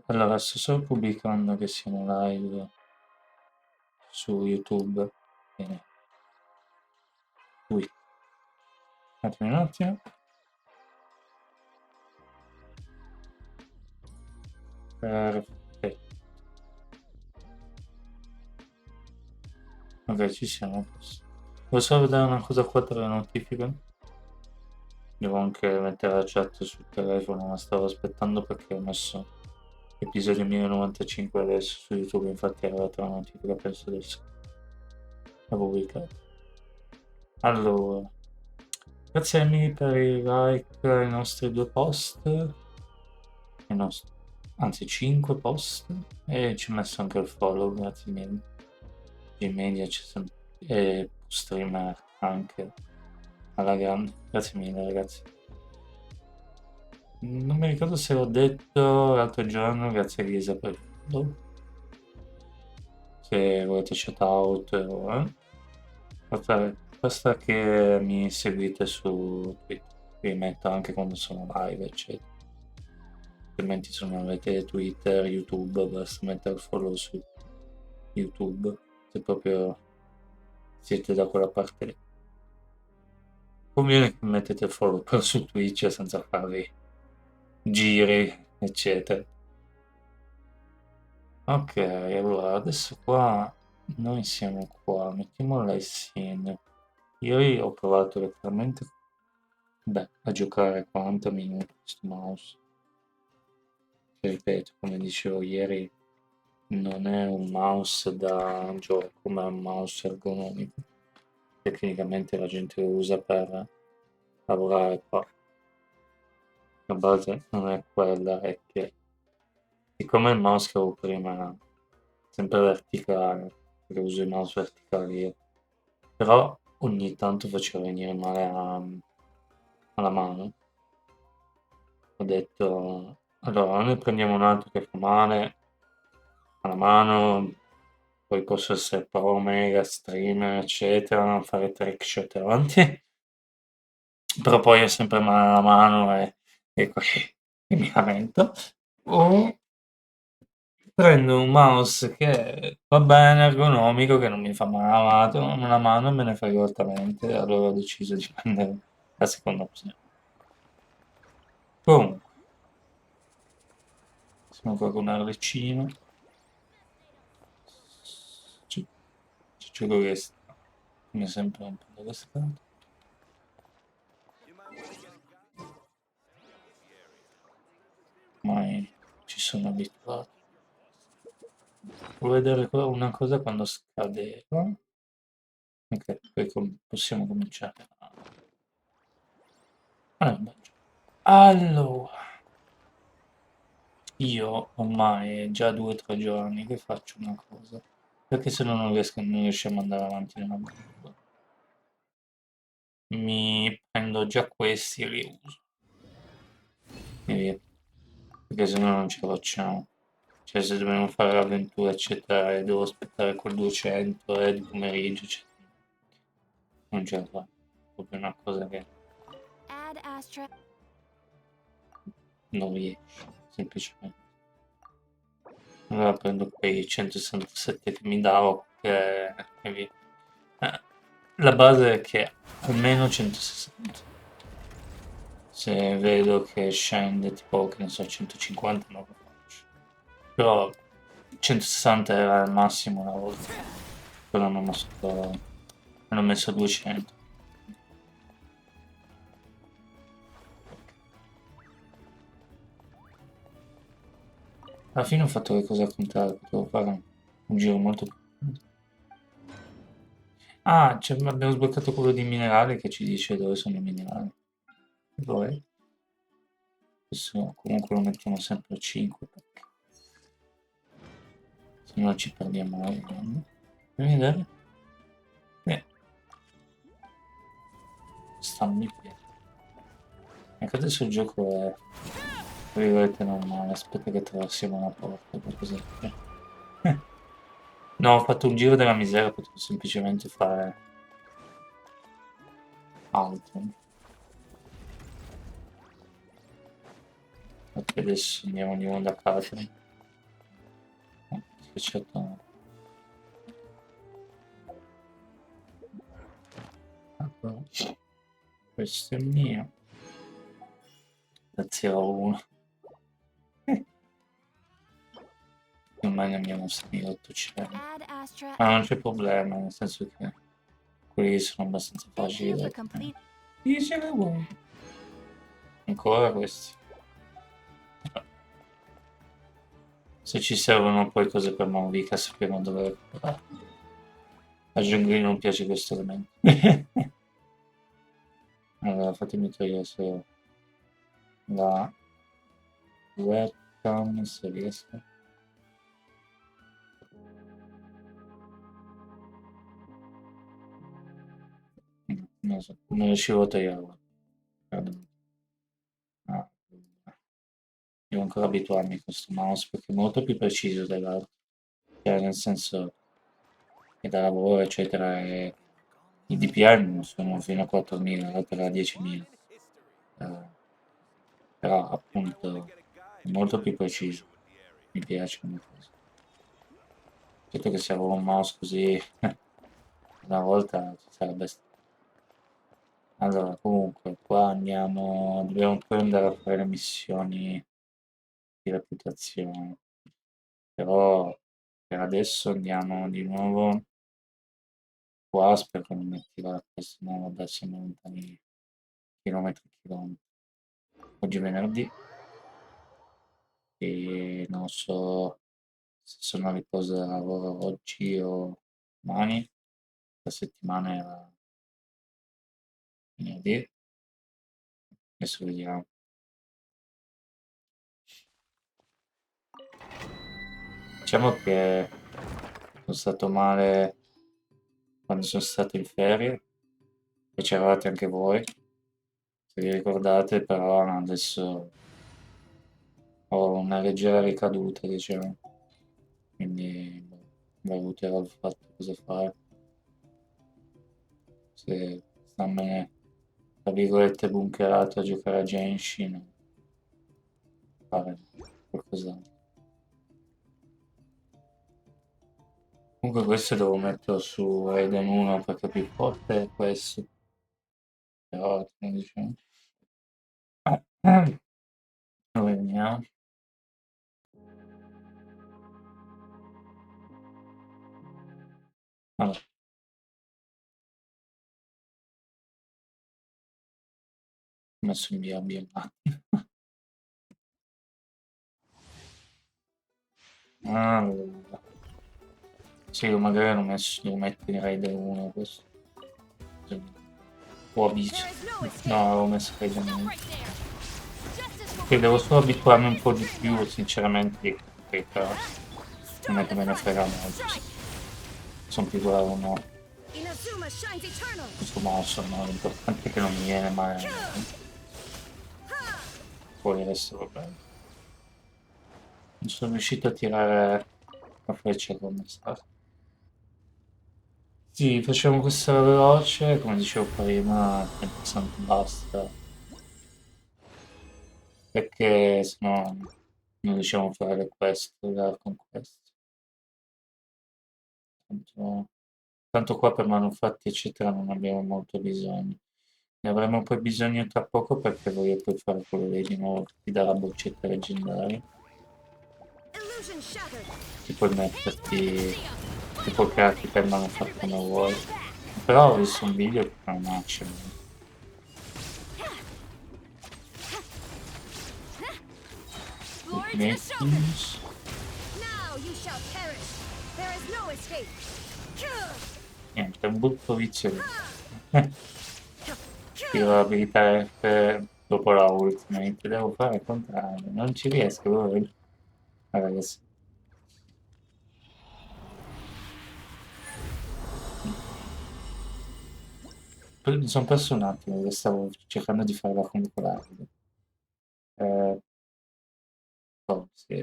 Allora, sto solo pubblicando che siamo live su YouTube. Bene. Qui. Un attimo. Perfetto. Ok, ci siamo. Volevo solo vedere una cosa qua tra le notifiche. Devo anche mettere la chat sul telefono, ma stavo aspettando perché ho messo episodio 1095 adesso su YouTube, infatti è arrivata la notifica, penso adesso la pubblicata. Allora, grazie Emily per i like ai nostri 2 post, anzi 5 post, e ci ho messo anche il follow, grazie mille. G-Media c'è sempre, e streamer anche alla grande, grazie mille ragazzi. Non mi ricordo se l'ho detto l'altro giorno, grazie a Elisa per il follow. Se volete shoutout, basta che mi seguite su Twitter, vi metto anche quando sono live, eccetera. Altrimenti se non avete Twitter, YouTube, basta mettere il follow su YouTube, se proprio siete da quella parte lì. Conviene che mettete il follow però su Twitch senza farvi giri, eccetera. Ok, allora adesso qua noi siamo qua, mettiamo la scene. Io ho provato letteralmente, a giocare 40 minuti con questo mouse. Che, ripeto, come dicevo ieri, non è un mouse da gioco, ma è un mouse ergonomico. Tecnicamente la gente lo usa per lavorare qua. La base non è quella, è che siccome il mouse che avevo prima era sempre verticale, perché uso i mouse verticali io, però ogni tanto faceva venire male alla mano. Ho detto, allora noi prendiamo un altro che fa male alla mano, poi posso essere pro, mega, streamer, eccetera, fare trickshot avanti, però poi ho sempre male alla mano e così e mi lamento. O prendo un mouse che va bene, ergonomico, che non mi fa male una mano e me ne frego altamente, allora ho deciso di prendere la seconda opzione. Comunque, siamo qua con Arlecchino. Ci gioco che sta, come sempre un po' dove sta. Ormai ci sono abituato. Vuoi vedere una cosa quando scadeva? Ok, poi possiamo cominciare. Beh, allora, io ormai è già 2 o 3 giorni che faccio una cosa, perché se no non riusciamo ad andare avanti nella bomba. Mi prendo già questi e li uso. E via, perché se no non ce la facciamo. Cioè, se dobbiamo fare l'avventura, eccetera, e devo aspettare quel 200 di pomeriggio, eccetera, non ce la fa. È proprio una cosa che non riesce, semplicemente. Allora prendo quei 167 che mi davo e via. La base è che almeno 160. Se vedo che scende tipo, che ne so, 150 non lo faccio. Però 160 era il massimo una volta. Però non ho messo 200. Alla fine ho fatto le cose al contrario, potevo fare un giro molto più. Ah, abbiamo sbloccato quello di minerali che ci dice dove sono i minerali. Dove? Adesso comunque lo mettiamo sempre a 5 perché se no ci perdiamo la grande. Fammi vedere. Stanno in piedi. Ecco adesso il gioco è tra virgolette normale. Aspetta che attraversiamo una porta. Qualcosa No, ho fatto un giro della miseria, potevo semplicemente fare altro. Ok, adesso andiamo di nuovo da casa. Schiacciato. Allora, questo è mio. Da 0 a 1. Ormai ne abbiamo 6800. Ma non c'è problema, nel senso che quelli sono abbastanza facili da ottenere. Sì, ce ne vuoi. Ancora questi. Se ci servono poi cose per Maurica sappiamo dove recuperare. A Giungli non piace questo elemento. Allora, fatemi togliere solo la webcam se riesco. Non so, non riuscivo a toglierla. Ah, devo ancora abituarmi a questo mouse perché è molto più preciso dell'altro. Cioè, nel senso che da lavoro, eccetera, e i DPI non sono fino a 4.000, l'altro era 10.000. Eh, però appunto è molto più preciso. Mi piace come cosa. Certo che se avevo un mouse così una volta ci sarebbe stato. Allora, comunque, qua andiamo, dobbiamo poi andare a fare le missioni di reputazione, però per adesso andiamo di nuovo qua, spero che non mi attiva questo, no, vabbè, siamo lontani chilometri e chilometri. Oggi è venerdì e non so se sono a riposo da lavoro oggi o domani, la settimana era venerdì, adesso vediamo. Diciamo che sono stato male quando sono stato in ferie e c'eravate anche voi, se vi ricordate, però adesso ho una leggera ricaduta, diciamo, quindi boh, valuterò il fatto cosa fare, se starmene, tra virgolette, bunkerato a giocare a Genshin o fare qualcos'altro. Comunque questo devo metterlo su Raiden 1 perché è più forte è questo, però come diciamo. Dove veniamo? Allora, ho messo in via BMA. Allora, sì, io magari l'ho messo, devo mettere in Raiden 1 questo. Sì. O Abyss. No, avevo messo Raiden 1. Che devo solo abituarmi un po' di più, sinceramente, di però non è che me ne frega molto. Sono più bravo o no. Questo mouse, no? L'importante è che non mi viene mai. Poi il resto va bene. Non sono riuscito a tirare la freccia come sta. Sì, facciamo questa veloce, come dicevo prima, 30% basta, perché sennò non riusciamo a fare le quest, la conquest. Tanto, tanto qua per manufatti eccetera non abbiamo molto bisogno. Ne avremo poi bisogno tra poco perché voglio poi fare quello lì di nuovo che ti dà la boccetta leggendaria. Ti puoi metterti, ti puoi crearti per manufatto come vuoi. Però ho visto un video che fa un match. Mettings. Niente, è un brutto vizio. Tiro l'abilità F dopo la ultimate, devo fare il contrario, non ci riesco. Ragazzi. Mi sono perso un attimo, perché stavo cercando di fare la concorare. Oh, sì,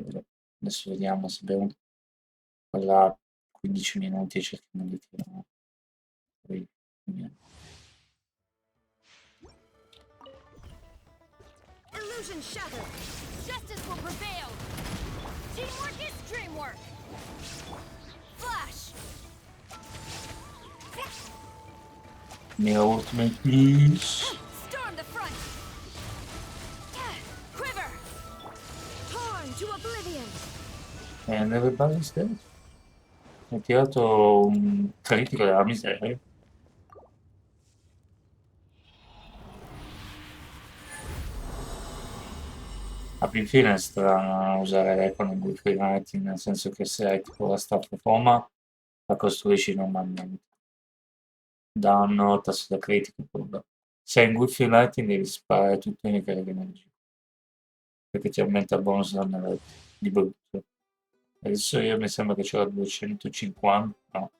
adesso vediamo se abbiamo quella 15 minuti e cerchiamo di tirare. Poi, niente. Illusion shattered. Justice will prevail. Teamwork is dreamwork. Flash. Mega ultimate please. Storm the front. Quiver. Torn to oblivion. And everybody's dead. Mi ha tirato un critico della miseria. A fin fine è strano usare l'Econ in Good Nighting, nel senso che se hai tipo la staff forma la costruisci normalmente. Danno, tasso da critico, pure. Se in Good Lighting devi sparare tutte le cariche energia, perché ti aumenta il bonus danno di brutto. Adesso io mi sembra che c'era 250, no,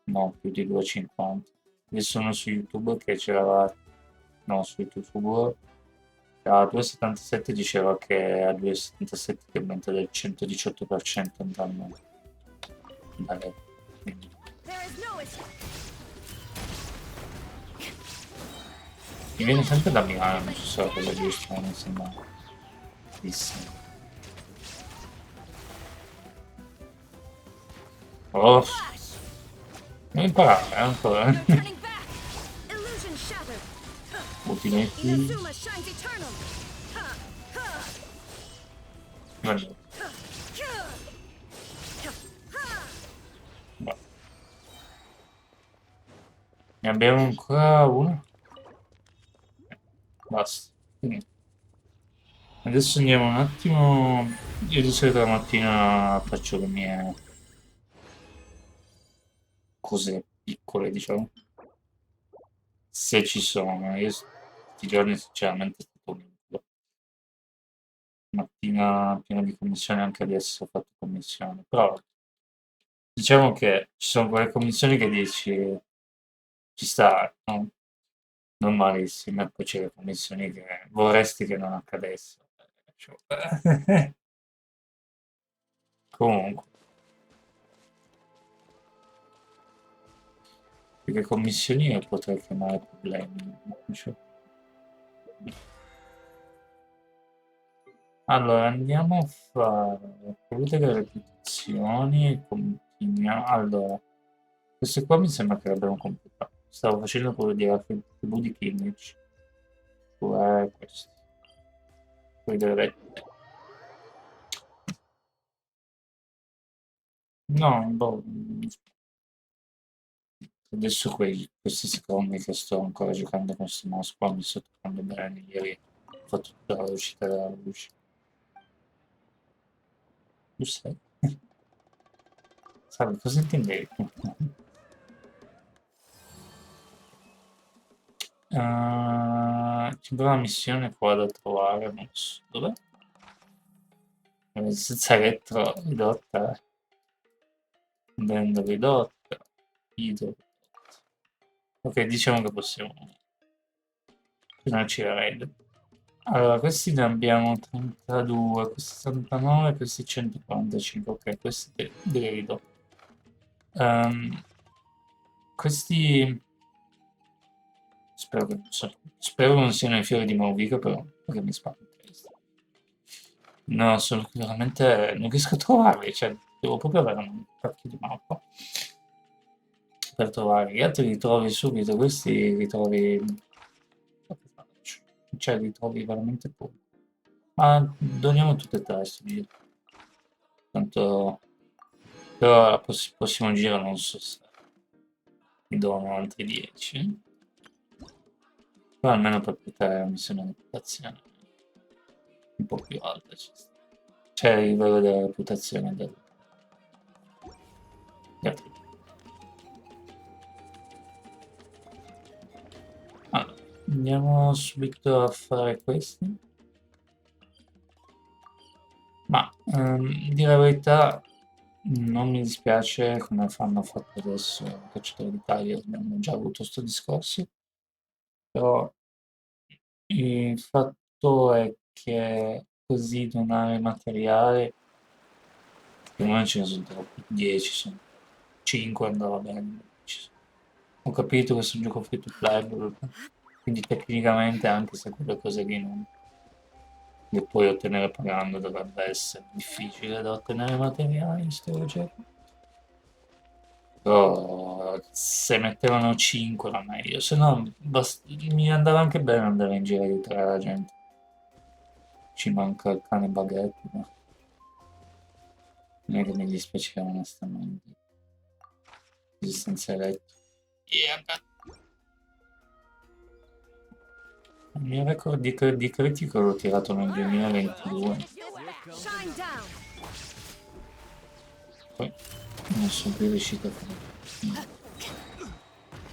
no, più di 250. Adesso sono su YouTube che c'era, no, su YouTube a 2,77 diceva che a 2,77 ti aumenta del 118% andando dalle, quindi There is no escape. mi viene sempre da Milano, non so se è la cosa giusta, mi sembra bellissimo. Oh, Flash. devo imparare ancora. No turning back. Illusion shattered. Ultimati, Inazuma shines eternal. vabbè, boh. Ne abbiamo ancora uno, basta. Finito. Adesso andiamo un attimo. Io di solito la mattina faccio le mie cose piccole, diciamo. Se ci sono. Io questi giorni sinceramente è stato un incubo. Mattina piena di commissioni, anche adesso ho fatto commissioni. Però diciamo che ci sono quelle commissioni che dici ci sta, no? Normalissime, e poi c'è le commissioni che vorresti che non accadessero. Cioè, comunque. Perché commissioni io potrei chiamare problemi. Cioè. Allora, andiamo a fare tutte le ripetizioni e continuiamo. Allora, queste qua mi sembra che l'abbiamo completato. Stavo facendo quello di tribù di Kimmich. Questi. Quelli delle vette. No, boh. Adesso questi secondi che sto ancora giocando con questi mouse qua mi sto trovando bene. Ieri ho fatto tutta la velocità della luce. Tu sai? Salve, cosa intendevi? C'è una missione qua da trovare, non so dov'è. Senza retro ridotta, band ridotta, idol. Ok, diciamo che possiamo tenerci la raid. Allora, questi ne abbiamo 32, questi 69, questi 145, ok, questi li ridò. Questi spero che non siano i fiori di Mauricio, però, perché mi spaventa. No, sono veramente non riesco a trovarli, cioè devo proprio avere un cacchio di mappa per trovarli. Gli altri li trovi subito, questi li trovi. Ma che faccio? Cioè li trovi veramente poco. Ma doniamo tutte e tre sto giro. Tanto però prossimo giro non so se mi dono altri 10. Però almeno per poter missione di reputazione un po' più alta ci sta. C'è il livello della reputazione degli altri. Allora, andiamo subito a fare questi. Ma dire la verità, non mi dispiace come fanno fatto adesso il cacciatore d'Italia, abbiamo già avuto sto discorso, però il fatto è che così donare materiale, secondo me ce ne sono troppi, 10 sono 5 andava bene. Ho capito che sono un gioco free to play, quindi tecnicamente anche se quelle cose lì non che puoi ottenere pagando dovrebbe essere difficile da ottenere materiali in sto gioco. Però se mettevano 5 era meglio, se no mi andava anche bene andare in giro a aiutare la gente. Ci manca il cane baguette, ma non è che mi dispiaceva onestamente. Così senza letto. Yeah, il mio record di critico l'ho tirato nel 2022, Shine down. poi non sono più riuscito a fare.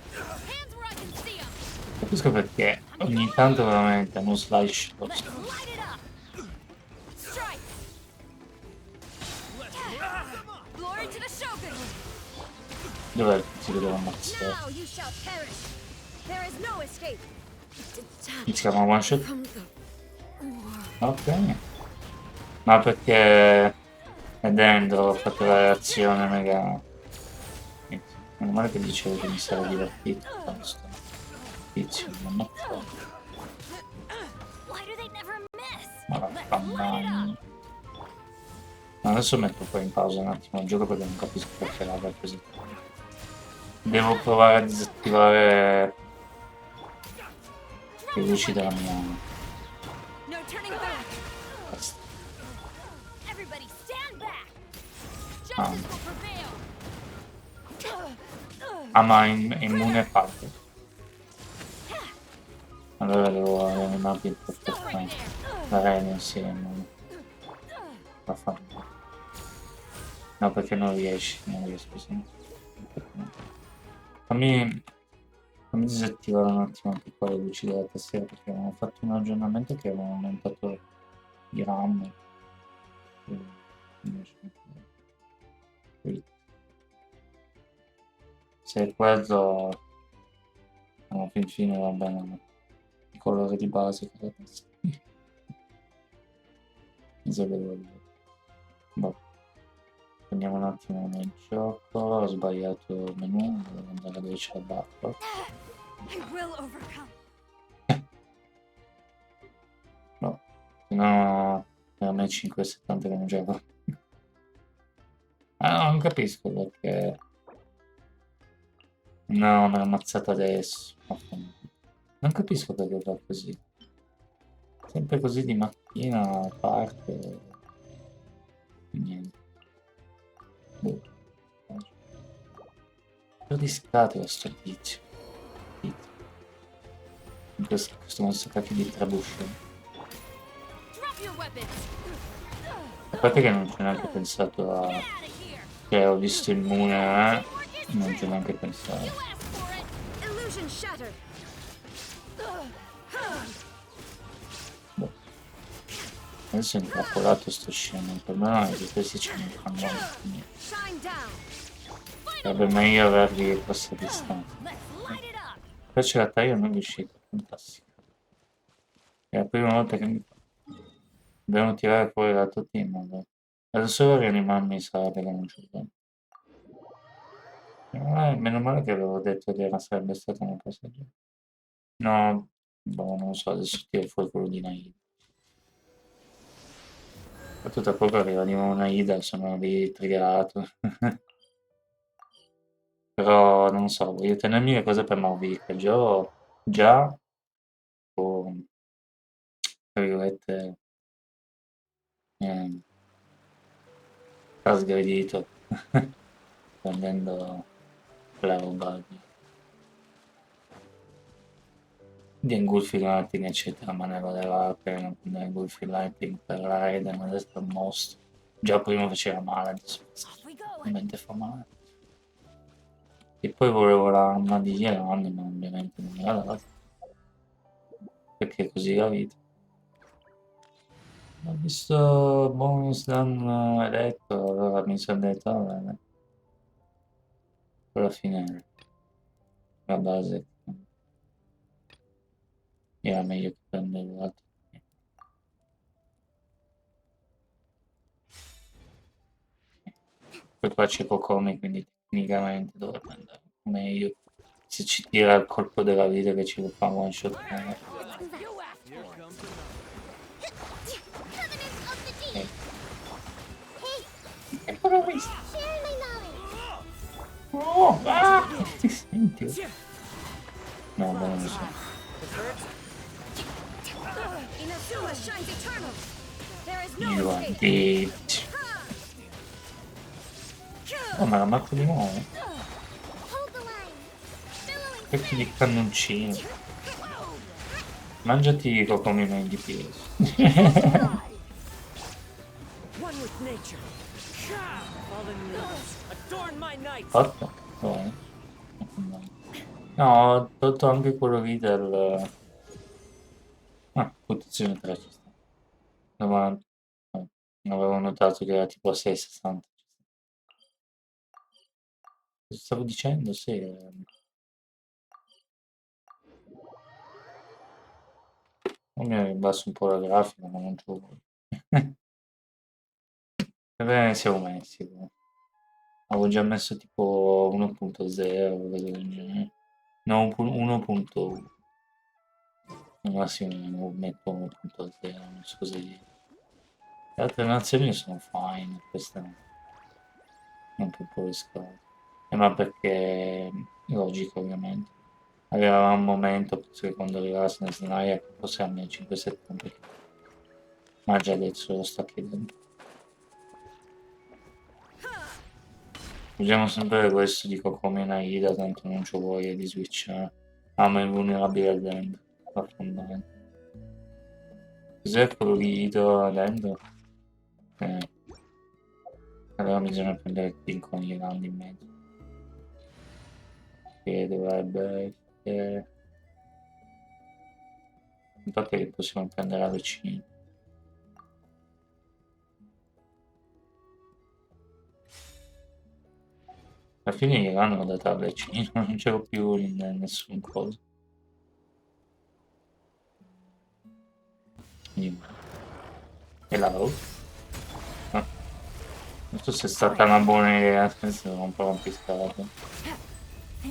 Hands where I can see 'em. Capisco perché ogni tanto veramente uno slash lo Let's light it up. Strike. Glory to the Shogun. dov'è il che si deve ammazzare? Now you shall perish. There is no escape. Si chiama one shot? From the Ok. Ma perché è dentro ho fatto la reazione mega. Meno male che dicevo che mi sarei divertito con sto tizio, mi ammazzò. Why do they never miss? Ma Let's light it vaffanculo. up. Adesso metto poi in pausa un attimo il gioco perché non capisco perché l'aga è così. Devo provare a disattivare le luci della mia No turning back. testa. Everybody stand back. Ah, Justice will prevail. ma è immune a parte. Allora devo rianimarti il Stop right perfetto. there. La Rene si è immune. La fa. No, perché non riesci, non riesco sempre. Fammi, fammi disattivare un attimo anche qua le luci della tastiera perché avevo fatto un aggiornamento che aveva aumentato i RAM. E invece qui. Se è quello, no, fin fine va bene il colore di base che la tastiera. Mi sa che devo dire. Boh. Andiamo un attimo nel gioco, ho sbagliato il menu, devo andare dove c'è il backlog. I will overcome. No, se no per me 5,70 che non gioco. Ah no, non capisco perché. No, me l'ha ammazzato adesso. Non capisco perché fa così. Sempre così di mattina parte. Niente. Boh. Però di scatola sto tizio. Questo nostro attacco di trebuchet. Drop your weapons. A parte che non ci ho neanche pensato a. Get out of here. Cioè, ho visto il Mune, non ci ho neanche pensato. You asked for it. Illusion shattered. Boh. Adesso è intrappolato sto scemo. Il problema è che questi ce ne fanno niente. Shine down. Sarebbe meglio averli a questa distanza. Let's light it up. Invece la taglia non è riuscita. Fantastico. È la prima volta che mi fa. Dobbiamo tirare fuori l'altro team. Allora. Adesso solo rianimarmi sarebbe che non c'è tempo. Meno male che avevo detto che era sarebbe stato un passaggio. No, boh, non lo so, adesso tiro fuori quello di Naida. Poi tra poco arriva di nuovo Naida, sono lì triggerato. Però non so, voglio tenermi le cose per Mavic. Già ho, tra virgolette, eh, trasgredito prendendo la roba di Engulfing Lightning eccetera, ma ne valeva la pena prendere Engulfing Lightning per la Raiden, adesso è un mostro. Già prima faceva male, adesso Off we go. veramente fa male. E poi volevo l'arma di Iran, ma ovviamente non me l'ha data. Perché è così la vita. Ho visto bonus danno eletto, allora mi sono detto, va bene. Alla fine la base era meglio che prendere l'altro. Poi qua c'è Kokomi, quindi tecnicamente dovrebbe andare meglio. Se ci tira il colpo della vita che ci fa one shot. You asked for it. Sharing my knowledge. Oh, ah, ti senti? No, ma non lo so. Inazuma shines eternal. There is no You are escape. dead. Oh, ma la macchina di nuovo? Hold the line. Billowing Specchi di fist. cannoncino. Mangiati i cocomini in DPS. One with nature. Fallen leaves, adorn my night. Fatto? Dov'è? No, ho tolto anche quello lì del... Ah, protezione 3 ci sta. 90. No, non avevo notato che era tipo 6,60. Cosa stavo dicendo? Sì. Mi abbasso un po' la grafica, ma non ce lo Beh, siamo messi. Boh. Avevo già messo tipo 1.0, cose del genere. No, 1.1. Al massimo metto 1.0, non so cosa dire. Le altre nazioni sono fine, queste no, non proprio le scale. Ma perché, logico ovviamente. Aveva un momento, penso che quando arrivasse nel scenario, forse a 1570, ma già adesso lo sta chiedendo. Usiamo sempre questo, dico come in AIDA, tanto non c'ho voglia di switchare. Ah, ma è vulnerabile al dentro. Fa fondare. Cos'è quello lì dentro? Eh, allora bisogna prendere il pin con gli grandi in mezzo. Che dovrebbe essere... Infatti li possiamo prendere a vicino. Alla fine gli hanno dato a vicino, non c'ero più in nessun coso. Quindi, e la road? Ah, non so se è stata una buona idea, senza un po' rompiscato.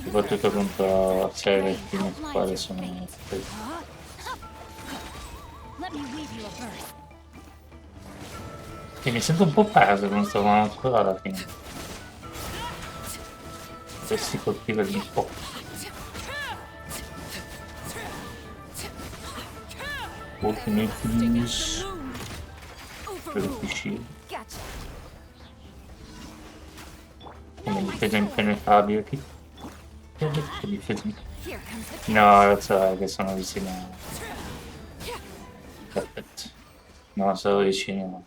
Soprattutto contro server team su quale sono presi. Let me weave you a verse. E mi sento un po' perso con sto mouse, però alla fine. Dovresti colpire lì un po'. Ultimate use. Colpisci. Gotcha. Come Know my difesa power. impenetrabile. Che ha detto difesa Here comes the No, lo so che sono vicino. Perfetto. No, sono vicino.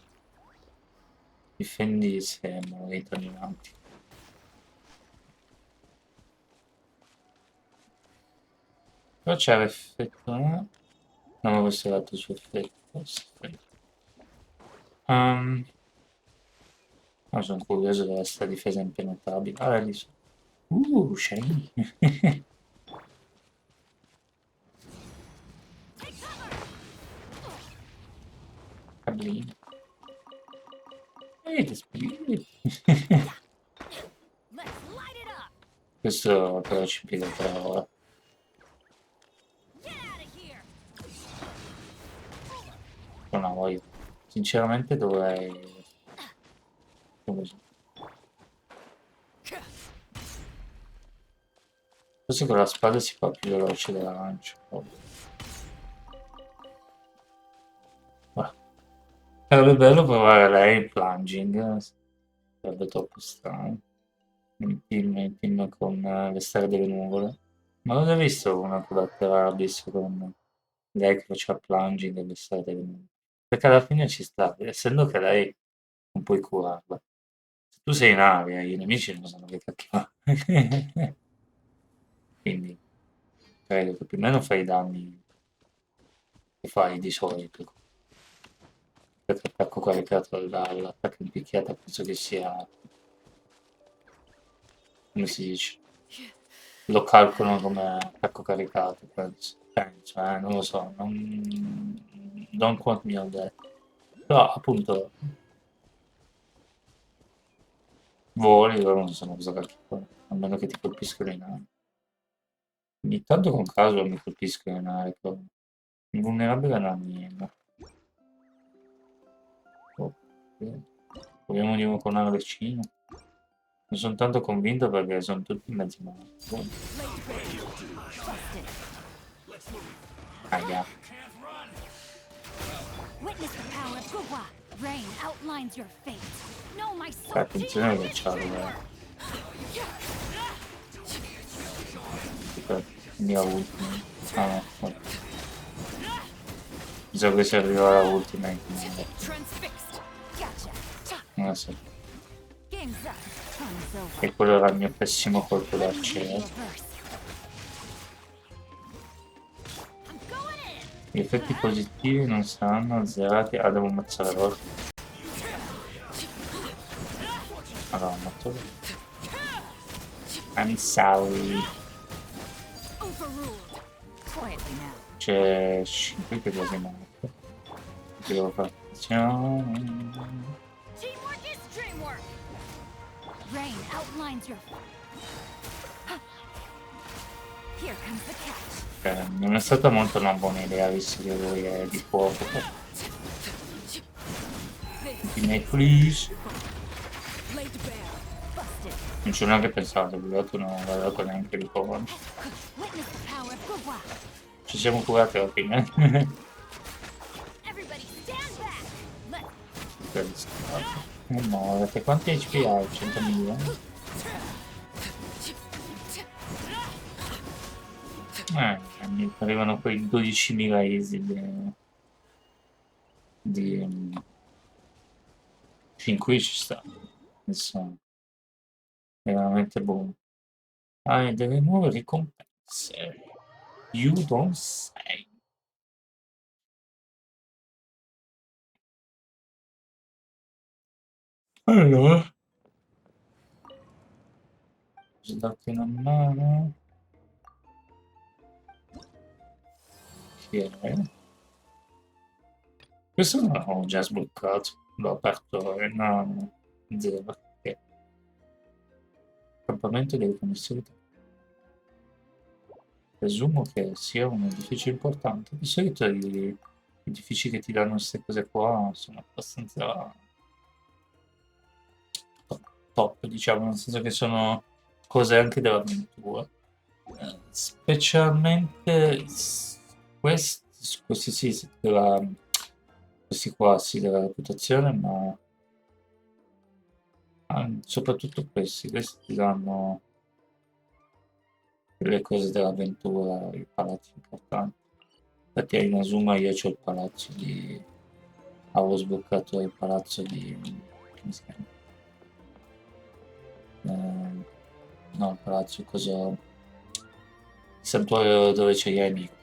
Difendi se muovi torni avanti. Però c'è l'effetto, no? Non avevo osservato il suo effetto. Forse. No, sono curioso della sta difesa impenetrabile. Ah, lì so. Shiny. Cablino. Ehi, che spirito. Let's light it up. Questo però ci impiega 3 ore. Get out of here. Non ho voglia. Sinceramente dovrei... come si- Forse con la spada si fa più veloce della lancia. Oh. Ah. Sarebbe bello provare lei in plunging. Sarebbe troppo strano. In team con le stelle delle nuvole. Ma non ho visto una collaterale Abyss con lei che faceva plunging delle stelle delle nuvole. Perché alla fine ci sta, essendo che lei non puoi curarla. Se tu sei in aria, i nemici non sanno che cacchio fa. Quindi credo che più o meno fai i danni che fai di solito. Perché attacco caricato dall'attacco in picchiata penso che sia, come si dice, lo calcolano come attacco caricato, penso, non lo so, don't quote me on that. Però appunto voli, loro non sanno cosa cacchio fare, a meno che ti colpiscono in aria. Ogni tanto con caso mi colpiscono in aria, però invulnerabile non ha niente. Oh, proviamo di nuovo con una vicino. Non sono tanto convinto perché sono tutti mezzi morti. Boh. Busted. Aia. Witness the power of Gugwa. Rain outlines your fate. Know my Fai soul. attenzione che Teamwork is c'ha dreamwork. il mio ultimo. Ah no, vabbè. Pensavo che si arriva alla ultima Transfixed. Gotcha. Ta. non la so. Game's up. Time's over. E quello era il mio pessimo colpo Let me hit you d'arciere. a verse. I'm going in. Gli effetti positivi non saranno azzerati. Ah, devo ammazzare loro. Allora, ammazzo loro. I'm sorry. Overruled. Quietly now. C'è 5 che è quasi morto. Devo fare attenzione. Teamwork is dreamwork. Rain outlines your. Here comes the catch. Non è stata molto una buona idea visto che lui è di fuoco. Ultimate please. Laid bare. Busted. Non ci ho neanche pensato, quello non aveva dato neanche di fuoco. Witness the power of Gugwa. Ci siamo curati alla fine. Everybody stand back. Let's. No, perché quanti HP hai? 100 milioni? Mi arrivano quei 12.000 easy di fin qui ci sta. Adesso è veramente buono. Hai delle nuove ricompense. You don't say. Allora, posso darti una mano? Chi è? Questo non l'avevo già sbloccato. L'ho aperto no, zero. Perché? Campamento delle commissioni. Presumo che sia un edificio importante. Di solito gli edifici che ti danno queste cose qua sono abbastanza top, diciamo, nel senso che sono cose anche dell'avventura. Specialmente questi sì, questi qua sì, della reputazione, ma soprattutto questi ti danno le cose dell'avventura, i palazzi importanti. Infatti a Inazuma io c'ho il palazzo di. Avevo sbloccato il palazzo di. Come si chiama? No, il palazzo cosa. Il santuario dove c'è gli amici.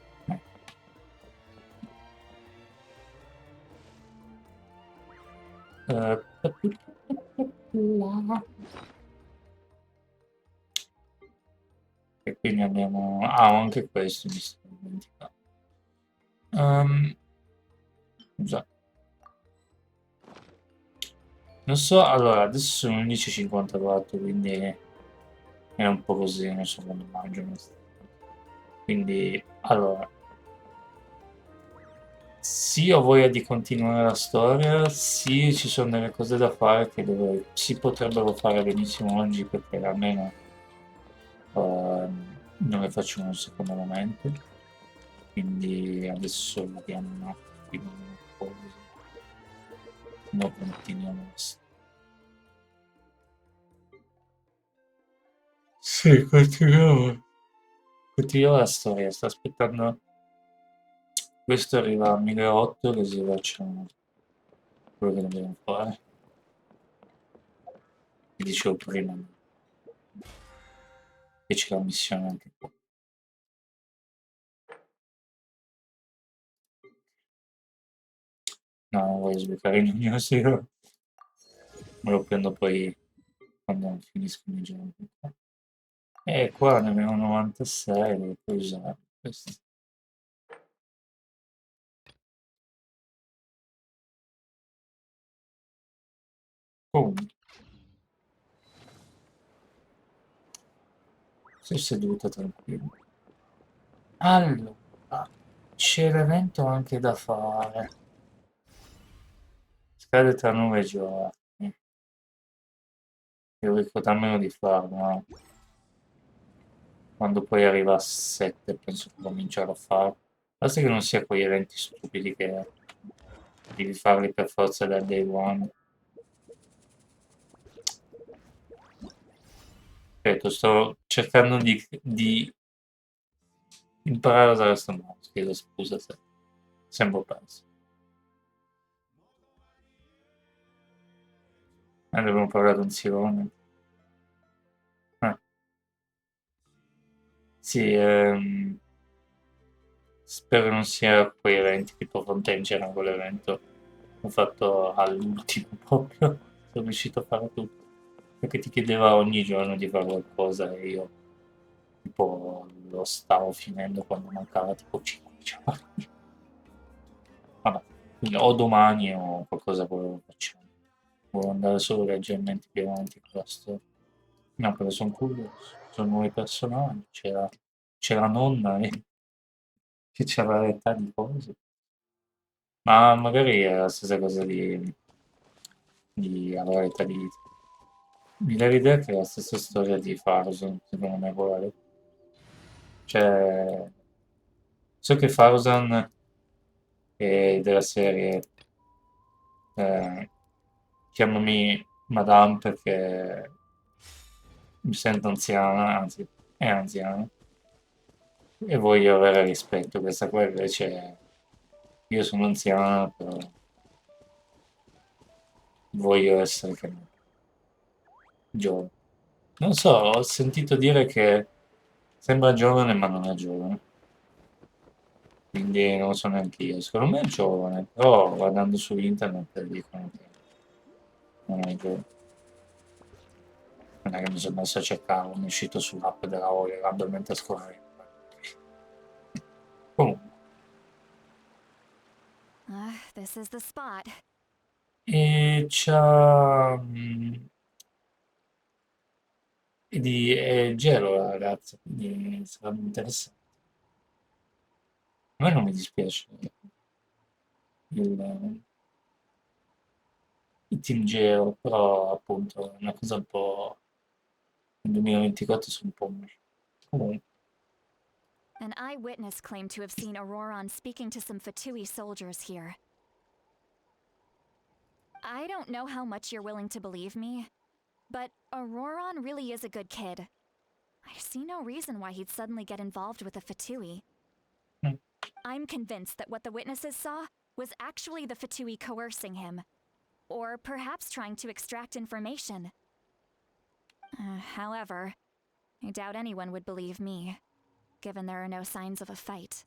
Eh, E quindi abbiamo. Ah, ho anche questo, mi sto dimenticando. Scusa. Non so, allora, adesso sono 11:54, quindi è un po' così, non so quando mangio. Quindi, allora, sì, ho voglia di continuare la storia, sì, ci sono delle cose da fare che si potrebbero fare benissimo oggi perché almeno non le faccio in un secondo momento. Quindi adesso vediamo un attimo un po' così. No, continuiamo la storia. Sì, continuiamo. Continuiamo la storia, sto aspettando. Questo arriva a 1.800 così facciamo quello che dobbiamo fare. Ti dicevo prima che c'è la missione anche qua. No, non voglio sbloccare il mio sero. Me lo prendo poi quando finiscono i giochi. E qua ne avevo 96, devo poi usare questo. Comunque, sei seduta tranquillo. Allora, c'è l'evento anche da fare. Scade tra 9 giorni. devo ricordarmelo di farlo, no? Quando poi arriva a 7 penso che comincerò a farlo. Basta che non sia quei eventi stupidi che devi farli per forza dal day one. Ripeto, sto cercando di imparare a usare sto mouse, chiedo scusa se sembro perso. Abbiamo parlato un sirone. Ah, sì, spero non sia quei eventi tipo Fontaine, c'era quell'evento ho fatto all'ultimo proprio, sono riuscito a fare tutto, perché ti chiedeva ogni giorno di fare qualcosa e io tipo lo stavo finendo quando mancava tipo 5 giorni. Vabbè, quindi o domani o qualcosa quello lo facciamo. Volevo andare solo leggermente più avanti con la storia. No, però sono curioso, sono nuovi personaggi, c'era nonna che c'era l'età di cose. Ma magari è la stessa cosa di avere l'età di Ita. Mi dà l'idea che è la stessa storia di Farzan, secondo me, quella. Cioè, so che Farzan è della serie chiamami Madame perché mi sento anziana, anzi, è anziana, e voglio avere rispetto. Questa qua invece io sono anziana, però voglio essere che giovane. Non so, ho sentito dire che sembra giovane ma non è giovane, quindi non lo so neanche io. Secondo me è giovane, però guardando su internet dicono che non è giovane. Non è che mi sono messo a cercare, mi è uscito sull'app della Oi, mentre scorrere. Comunque, This is the spot. e c'ha è gelo la ragazza, quindi sarebbe interessante. A me non mi dispiace il, il team gelo, però appunto è una cosa un po'. Nel 2024 sono un po'. Comunque, An eyewitness claimed to have seen Auroron speaking to some Fatui soldiers here. I don't know how much you're willing to believe me, but Auroron really is a good kid. I see no reason why he'd suddenly get involved with the Fatui. mm, I'm convinced that what the witnesses saw was actually the Fatui coercing him, or perhaps trying to extract information. However, I doubt anyone would believe me, given there are no signs of a fight.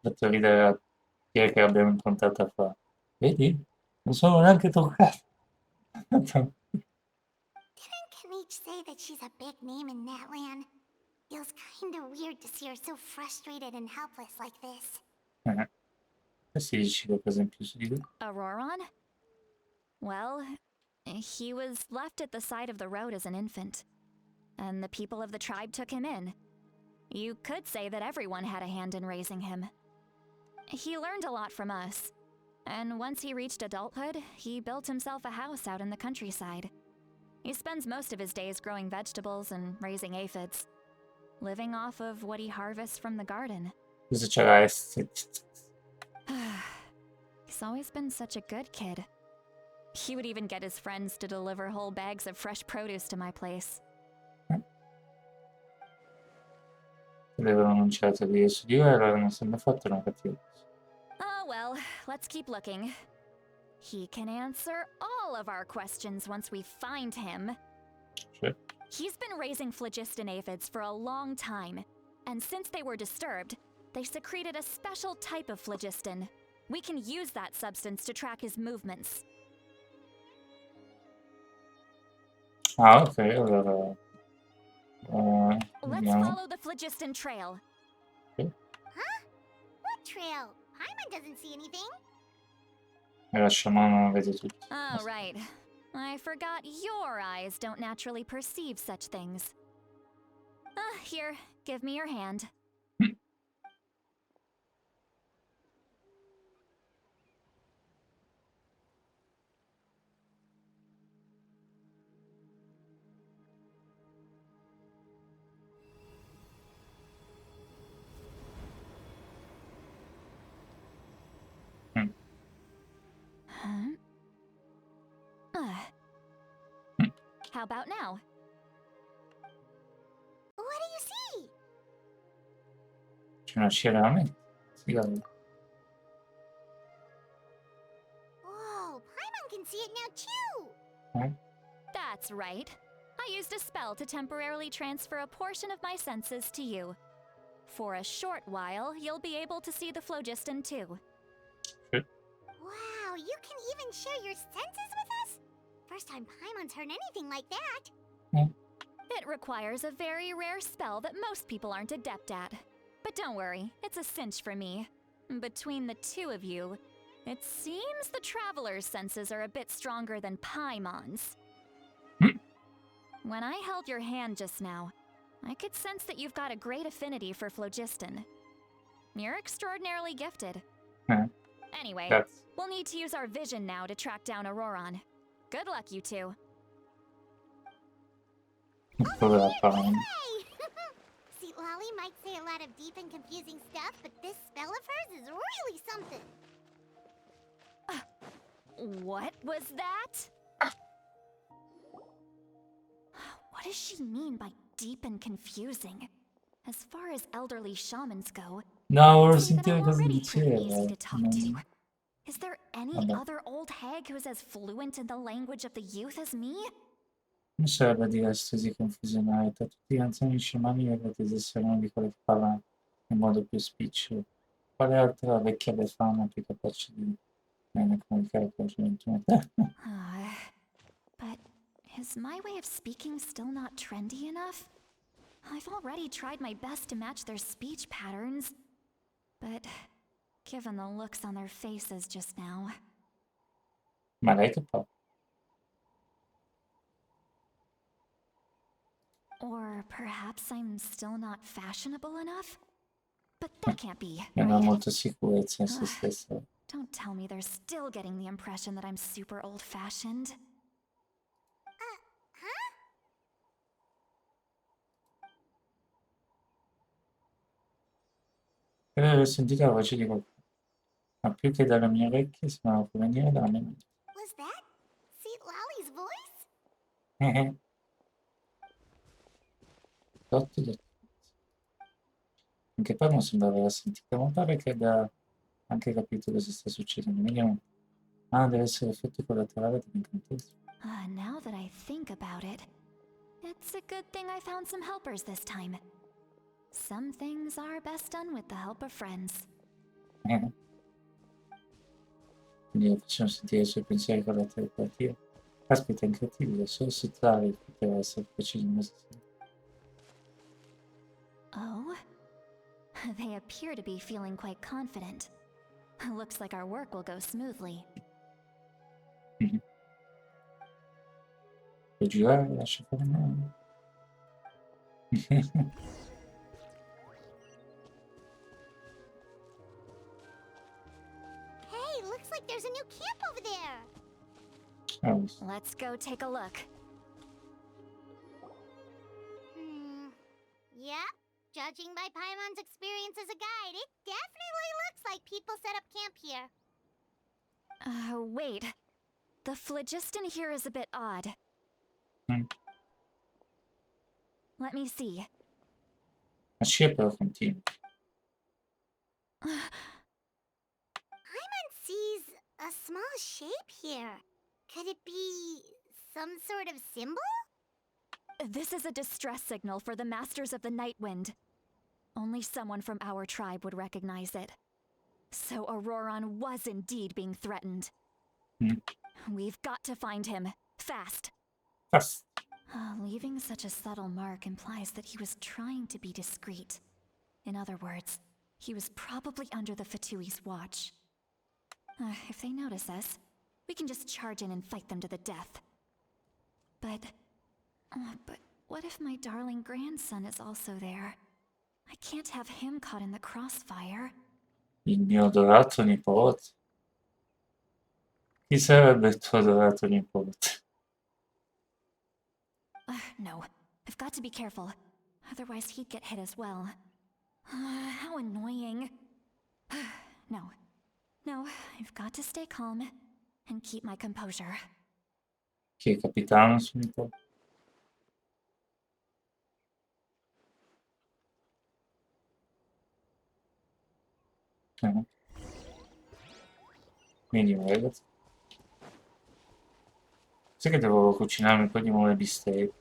ho fatto ridere chi è che abbiamo incontrato a fa. Vedi? Non sono neanche toccato. Didn't Kenich say that she's a big name in Natlan? Feels kinda weird to see her so frustrated and helpless like this. Si dici qualcosa in più su di lui? Auroron? Well, he was left at the side of the road as an infant, and the people of the tribe took him in. You could say that everyone had a hand in raising him. He learned a lot from us, and once he reached adulthood, he built himself a house out in the countryside. He spends most of his days growing vegetables and raising aphids, living off of what he harvests from the garden. Cosa c'era Est? He's always been such a good kid. He would even get his friends to deliver whole bags of fresh produce to my place. Avevano annunciato di su di lui e avevano sempre fatto una cattiva cosa. Oh well, let's keep looking. He can answer all of our questions once we find him. Cioè, He's been raising phlogiston aphids for a long time, and since they were disturbed, they secreted a special type of phlogiston. We can use that substance to track his movements. ah, ok, allora Let's vediamo. follow the phlogiston trail. Sì. Huh? What trail? Paimon doesn't see anything. E la sciamana vede tutto. Oh, right. I forgot your eyes don't naturally perceive such things. Here, give me your hand. How about now? What do you see? C'è una ceramica. Sigaro. Whoa, Paimon can see it now too! Eh? That's right. I used a spell to temporarily transfer a portion of my senses to you. For a short while, you'll be able to see the phlogiston too. Wow, you can even share your senses with us? First time Paimon's heard anything like that. It requires a very rare spell that most people aren't adept at. But don't worry, it's a cinch for me. Between the two of you, it seems the Traveler's senses are a bit stronger than Paimon's. When I held your hand just now, I could sense that you've got a great affinity for phlogiston. You're extraordinarily gifted. Anyway, That's we'll need to use our vision now to track down Auroron. Good luck, you two. povera Paimon. Hey! See, Lolly might say a lot of deep and confusing stuff, but this spell of hers is really something. What was that? What does she mean by deep and confusing? As far as elderly shamans go, No, ora I'd say that sentire I'm cosa already pretty easy diceva. to talk to. Is there any Vabbè. other old hag who's as fluent in the language of the youth as me? Non serve a dire estesi confusionali, tra tutti gli anziani sciamani vedete esistere uno di quelli che parla in modo più spicciolo. Quale altra vecchia befana più capace di comunicare con la gioventù? But is my way of speaking still not trendy enough? I've already tried my best to match their speech patterns. But given the looks on their faces just now... Ma lei che fa? Or perhaps I'm still not fashionable enough? But that can't be, Non ha right? molta sicurezza in se stessa. Don't tell me they're still getting the impression that I'm super old-fashioned. Huh? Credo di aver sentito la voce di qualcuno, ma più che dalle mie orecchie sembrava provenire dalla mia mente. Was that Seat Lolly's voice? Dotto, dotto. Anche poi non sembrava averla sentita, ma pare che abbia anche capito cosa sta succedendo. Vediamo. Ah, deve essere l'effetto collaterale dell'incantesimo. Now that I think about it, it's a good thing I found some helpers this time. Some things are best done with the help of friends. Quindi le facciamo sentire i suoi pensieri con la telepatia. Caspita, è incredibile, solo sottile poteva essere preciso in questo senso. Oh? They appear to be feeling quite confident. Looks like our work will go smoothly. Puoi girare, lascia fare male. Hey, looks like there's a new camp over there. Let's go take a look. Yep. Judging by Paimon's experience as a guide, it definitely looks like people set up camp here. Wait. The phlogiston here is a bit odd. Let me see. La scia però continua. Paimon sees a small shape here. Could it be some sort of symbol? This is a distress signal for the Masters of the Night Wind. Only someone from our tribe would recognize it. So Auroron was indeed being threatened. We've got to find him. Fast. Fast. Leaving such a subtle mark implies that he was trying to be discreet. In other words, he was probably under the Fatui's watch. If they notice us, we can just charge in and fight them to the death. But what if my darling grandson is also there? I can't have him caught in the crossfire. Il mio adorato nipote. Chi sarebbe il tuo adorato nipote? No, I've got to be careful. Otherwise he'd get hit as well. How annoying. No, I've got to stay calm and keep my composure. Chi è capitano subito? Eh, Medium ragazzi. Sai che devo cucinarmi un po' di nuove bistecche?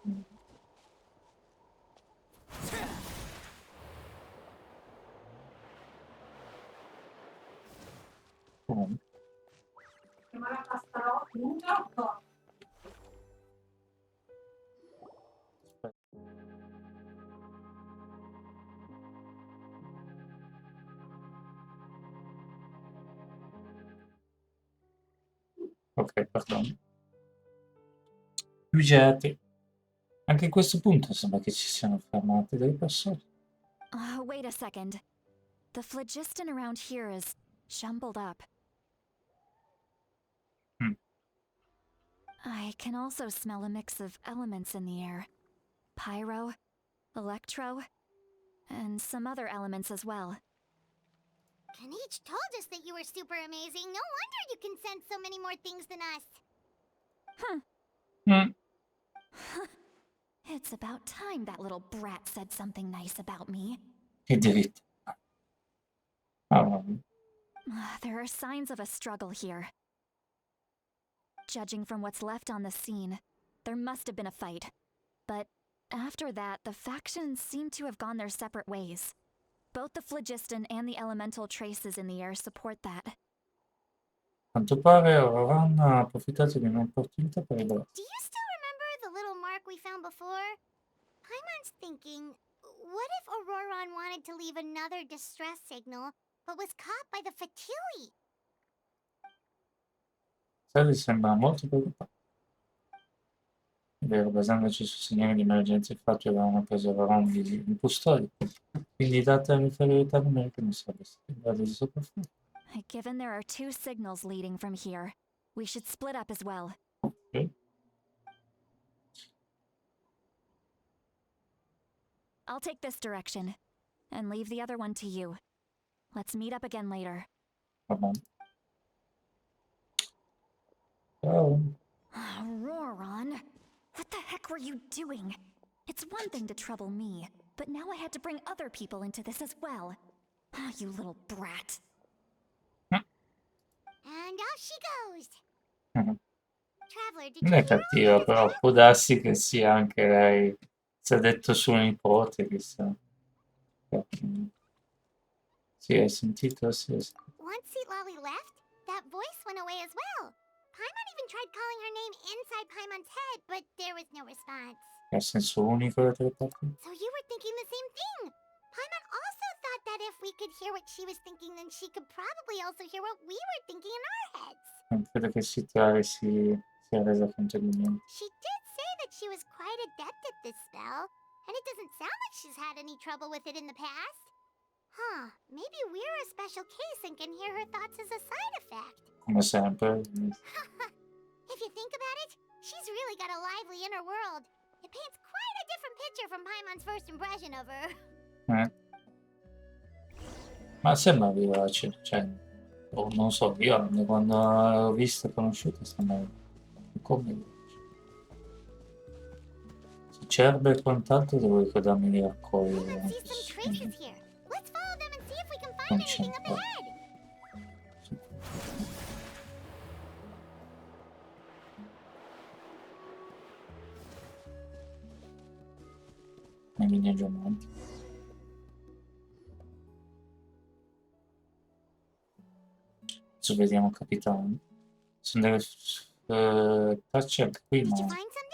Comunque, aspetta. Ok, perdono. Rigetti. Anche a questo punto sembra che ci siano fermate delle persone. Wait a second. The phlogiston around here is jumbled up. Mm. I can also smell a mix of elements in the air. Pyro, electro, and some other elements as well. Kanich told us that you were super amazing. No wonder you can sense so many more things than us. Mm. It's about time that little brat said something nice about me. Che diritto. Ah, There are signs of a struggle here. Judging from what's left on the scene, there must have been a fight. But after that, the factions seem to have gone their separate ways. Both the phlogiston and the elemental traces in the air support that. quanto pare Auroran ha approfittato di un'opportunità per il Do you still remember the little mark we found before? Paimon's thinking, what if Auroron wanted to leave another distress signal, but was caught by the Fatui? Sally sembra molto preoccupato. È vero, basandoci su segnali di emergenza, infatti avevamo preso Auroran in custodia. Quindi, data l'inferiorità numerica, non sarebbe stato in grado di sopravvivere. Given there are two signals leading from here, we should split up as well. Ok. I'll take this direction, and leave the other one to you. Let's meet up again later. Va bene. Ciao. Roron, what the heck were you doing? It's one thing to trouble me, but now I had to bring other people into this as well. You little brat. And off she goes. Mhm. Traveler, did Non you è hear all cattiva, that però effect? può darsi che sia anche lei. Si è detto suo nipote, chissà. Sì, hai sentito? Sì, sì. Once Seatlali left, that voice went away as well. Paimon even tried calling her name inside Paimon's head, but there was no response. È a senso unico la telepatia? So you were thinking the same thing. Paimon also thought that if we could hear what she was thinking, then she could probably also hear what we were thinking in our heads. Non credo che si sia resa conto di niente. She did say that she was quite adept at this spell, and it doesn't sound like she's had any trouble with it in the past. Huh, maybe we're a special case and can hear her thoughts as a side effect. Come sempre. If you think about it, she's really got a lively inner world. It paints quite a different picture from Paimon's first impression of her. Eh. Ma sembra vivace, cioè, non so, io da quando l'ho vista e conosciuta sembra come vivace. Se cerbe e quant'altro devo ricordarmi di raccogliere. Paimon sees some traces here. Let's follow them and see if we can find Non c'è anything up ancora. ahead. Nei mini aggiornamenti. Adesso vediamo capitano. Sono delle tracce anche qui, Did you ma find something?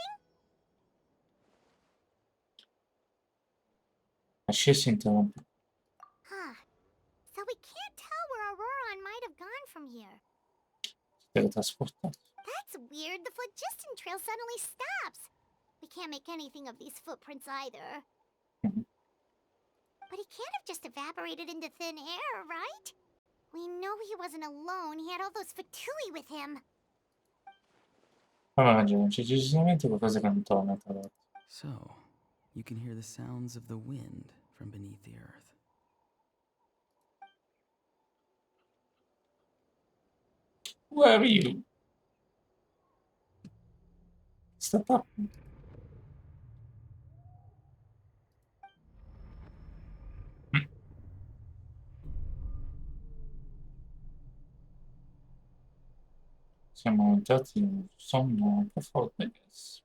la scia si interrompe. Huh. So we can't tell where Auroron might have gone from here. Si teletrasporta. That's weird. The phlogiston trail suddenly stops. We can't make anything of these footprints either. Mhm. But he can't have just evaporated into thin air, right? We know he wasn't alone. He had all those Fatui with him. Ma ragione, c'è decisamente qualcosa che non torna tra l'altro. So, you can hear the sounds of the wind from beneath the earth. Where are you? Sta tappa. Siamo entrati in un sonno un po' forte adesso.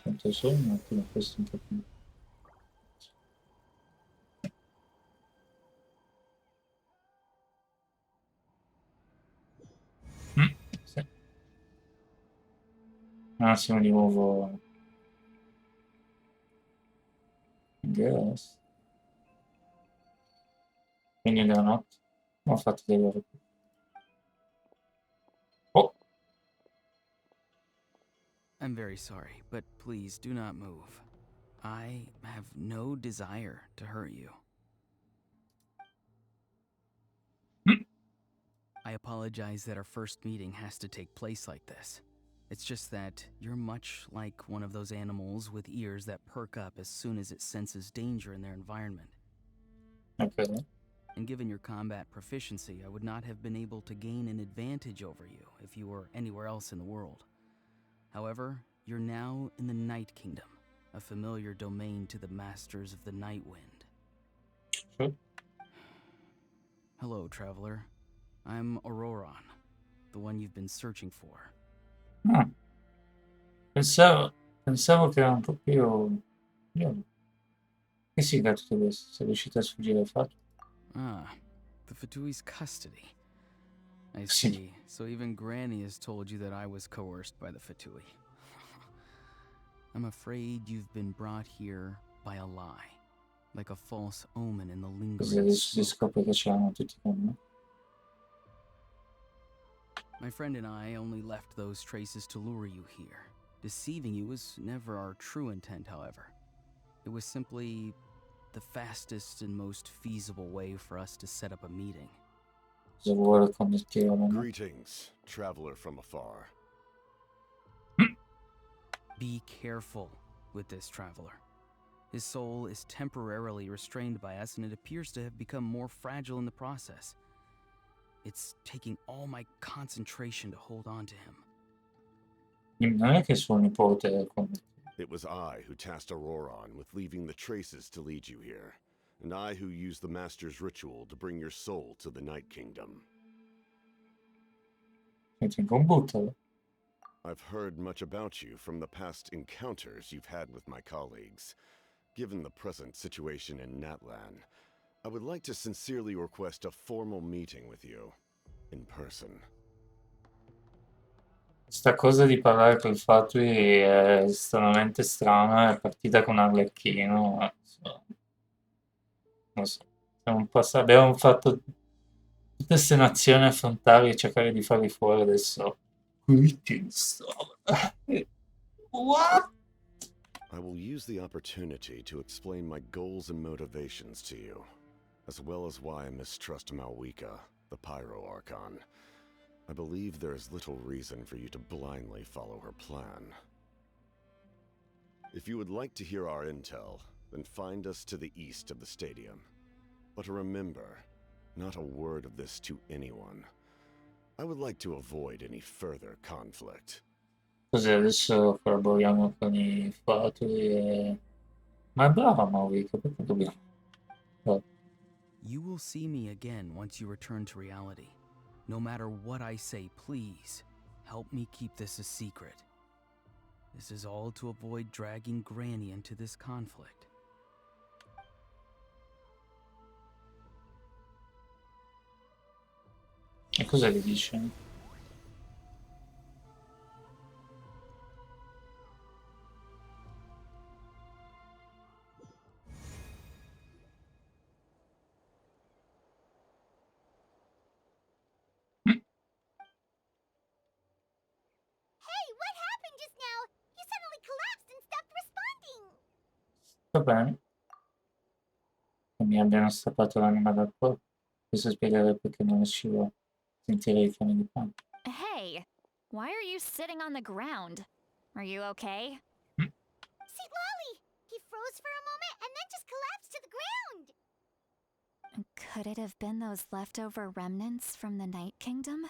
Quanto sono un attimo questo un po' più. Sì. Massimo di nuovo. Yes. Quindi della notte ho fatto dei lavori. Oh, I'm very sorry, but please do not move. I have no desire to hurt you. I apologize that our first meeting has to take place like this. It's just that you're much like one of those animals with ears that perk up as soon as it senses danger in their environment. ok. And given your combat proficiency, I would not have been able to gain an advantage over you if you were anywhere else in the world. However, you're now in the Night Kingdom, a familiar domain to the masters of the Night Wind. Sì. Hello, traveler. I'm Auroron, the one you've been searching for. Ah, pensavo che era un po' più. Che sigla tutto questo? Sei riuscito a sfuggire al fatto? Ah, the Fatui's custody. I Sì. see. So even Granny has told you that I was coerced by the Fatui. I'm afraid you've been brought here by a lie, like a false omen in the Così lingering adesso si smoke. scopre che c'erano tutti con me. My friend and I only left those traces to lure you here. Deceiving you was never our true intent, however. It was simply the fastest and most feasible way for us to set up a meeting. Cosa vuole commettere? Greetings, traveler from afar. Be careful with this traveler. His soul is temporarily restrained by us, and it appears to have become more fragile in the process. It's taking all my concentration to hold on to him. Non è che suo nipote commette. It was I who tasked Auroron with leaving the traces to lead you here, and I who used the Master's ritual to bring your soul to the Night Kingdom. Senti, non buttalo. I've heard much about you from the past encounters you've had with my colleagues. Given the present situation in Natlan, I would like to sincerely request a formal meeting with you, in person. Sta cosa di parlare col Fatui è estremamente strana, è partita con Arlecchino, ma non so. Abbiamo fatto tutte queste nazioni affrontari e cercare di farli fuori adesso. Greetings. What? I will use the opportunity to explain my goals and motivations to you, as well as why I mistrust Malwika, the Pyro Archon. I believe there is little reason for you to blindly follow her plan. If you would like to hear our intel, then find us to the east of the stadium. But remember, not a word of this to anyone. I would like to avoid any further conflict. Così adesso collaboriamo con i Fatui e... Ma è brava Maurica, perché dobbiamo... Oh, You will see me again once you return to reality. No matter what I say, please, help me keep this a secret. This is all to avoid dragging Granny into this conflict. e cosa gli dice? Hey, what happened just now? You suddenly collapsed and stopped responding. Va bene, che mi abbiano strappato l'anima dal corpo. Questo spiegherebbe perché non riuscivo a sentire i fiammi di pane. Hey, why are you sitting on the ground? Are you okay? See, Lolly! He froze for a moment and then just collapsed to the ground. Could it have been those leftover remnants from the Night Kingdom?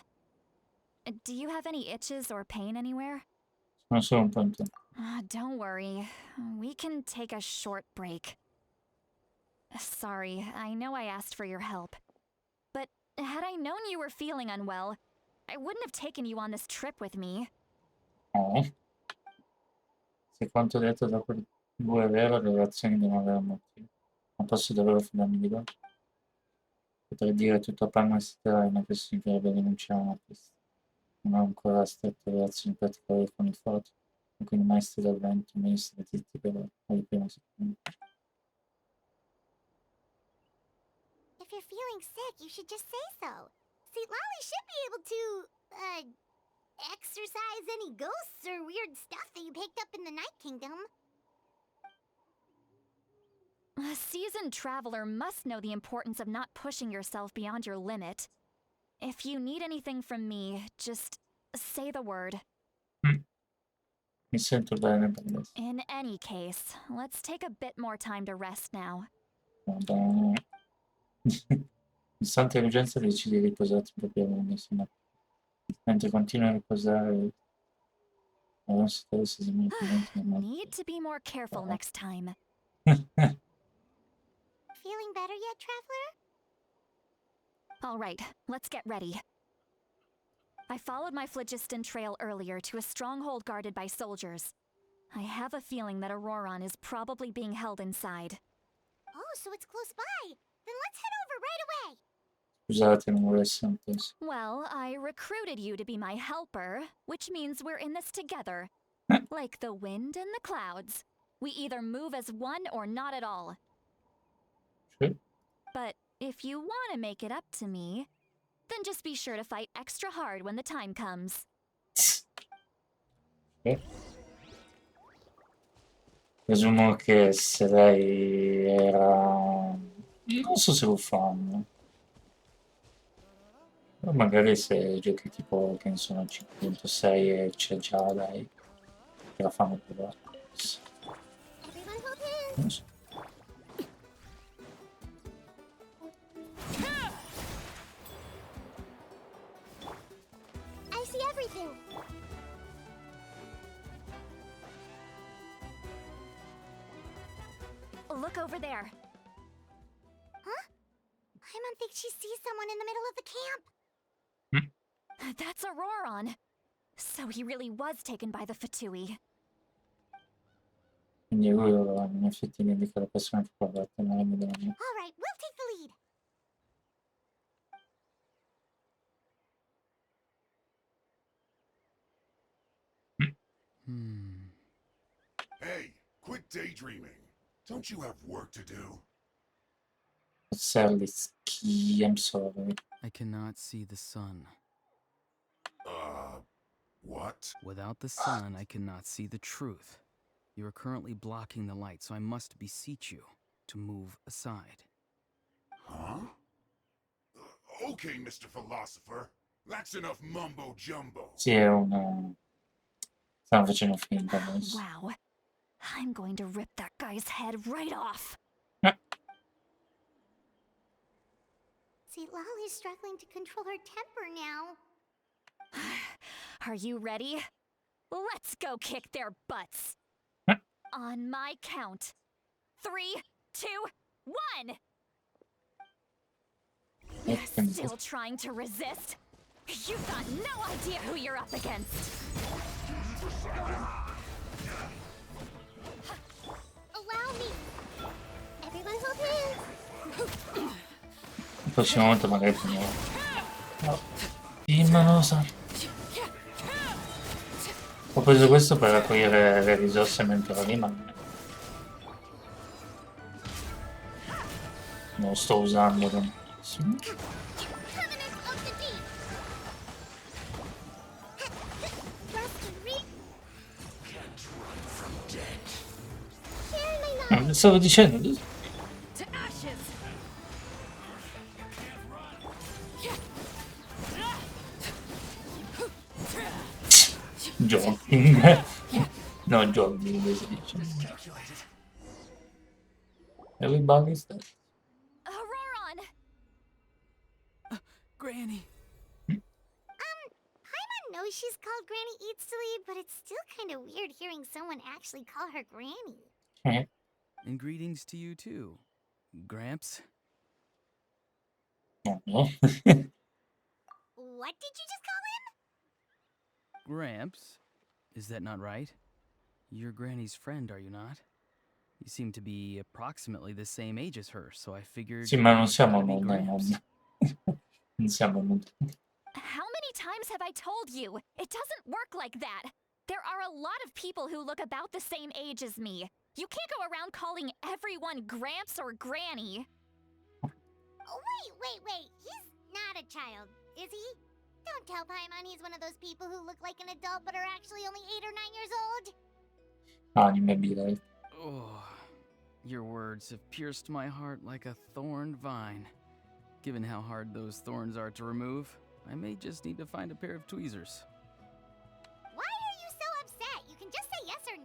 Do you have any itches or pain anywhere? Non sono un po' intorno. Don't worry. We can take a short break. Sorry, I know I asked for your help. But had I known you were feeling unwell, I wouldn't have taken you on this trip with me. No. Se quanto detto dopo il 2 è vero, le reazioni devono avere un motivo. Non posso davvero fidarmi di loro. Potrei dire tutto a panna e ma questo significherebbe rinunciare a una pista. Non ho ancora strette relazioni particolari con i foto, e con i maestri del vento, ministri zitti per la prima seconda. If you're feeling sick, you should just say so. See, Lolly should be able to, exorcise any ghosts or weird stuff that you picked up in the Night Kingdom. A seasoned traveler must know the importance of not pushing yourself beyond your limit. If you need anything from me, just say the word. Mi sento bene per adesso. In any case, let's take a bit more time to rest now. Va bene. Nonostante l'urgenza decidi di riposarti proprio all'unisono. Mentre continui a riposare, non si deve Need to be more careful next time. Feeling better yet, Traveler? All right, let's get ready. I followed my phlogiston trail earlier to a stronghold guarded by soldiers. I have a feeling that Auroron is probably being held inside. Oh, so it's close by. Then let's head over right away. Scusate, non volevo essere inteso. Well, I recruited you to be my helper, which means we're in this together. Like the wind and the clouds. We either move as one or not at all. Sì. But if you want to make it up to me, then just be sure to fight extra hard when the time comes. Presumo che se lei era... Non so se lo fanno. Però magari se giochi tipo, che ne sono 5.6 e c'è già lei, che la fanno provare. Everyone hold hands. Non so. I see everything. Look over there. Huh? Paimon thinks she sees someone in the middle of the camp. That's Auroron. So he really was taken by the Fatui. Quindi lui in effetti mi indica la persona che può tenere della mia. All right, we'll take the lead. Hey, quit daydreaming. Don't you have work to do? Sally Ski, I'm sorry. I cannot see the sun. What? Without the sun, I cannot see the truth. You are currently blocking the light, so I must beseech you to move aside. Huh? Okay, Mr. Philosopher. That's enough mumbo jumbo. Sì, è una... Stanno facendo finta adesso. Wow. I'm going to rip that guy's head right off. See, Lolly's struggling to control her temper now. Are you ready? Let's go kick their butts. On my count. 3, 2, 1! Still trying to resist? You've got no idea who you're up against. Allow me. Everyone hold hands. La prossima volta magari prendiamo... No. Dimanosa. Ho preso questo per raccogliere le risorse mentre ero lì, ma non lo sto usando tantissimo. Covenant of the Deep. Trust and read. Can't run from dead. Share my knowledge. Stavo dicendo... To ashes! Jogging. No, jogging, come si dice. Everybody's dead. Auroron! Granny! Paimon know she's called Granny Eats to Lead, but it's still kind of weird hearing someone actually call her Granny. And greetings to you too, Gramps. What did you just call him? Gramps? Is that not right? You're Granny's friend, are you not? You seem to be approximately the same age as her, so I figured Sì, ma non you've siamo gotta be nonni. Gramps. Non siamo nonni. How many times have I told you? It doesn't work like that. There are a lot of people who look about the same age as me. You can't go around calling everyone Gramps or Granny. Oh, wait. He's not a child, is he? Don't tell Paimon he's one of those people who look like an adult but are actually only 8 or 9 years old. Anime be like. Oh, your words have pierced my heart like a thorned vine. Given how hard those thorns are to remove, I may just need to find a pair of tweezers. Why are you so upset? You can just say yes or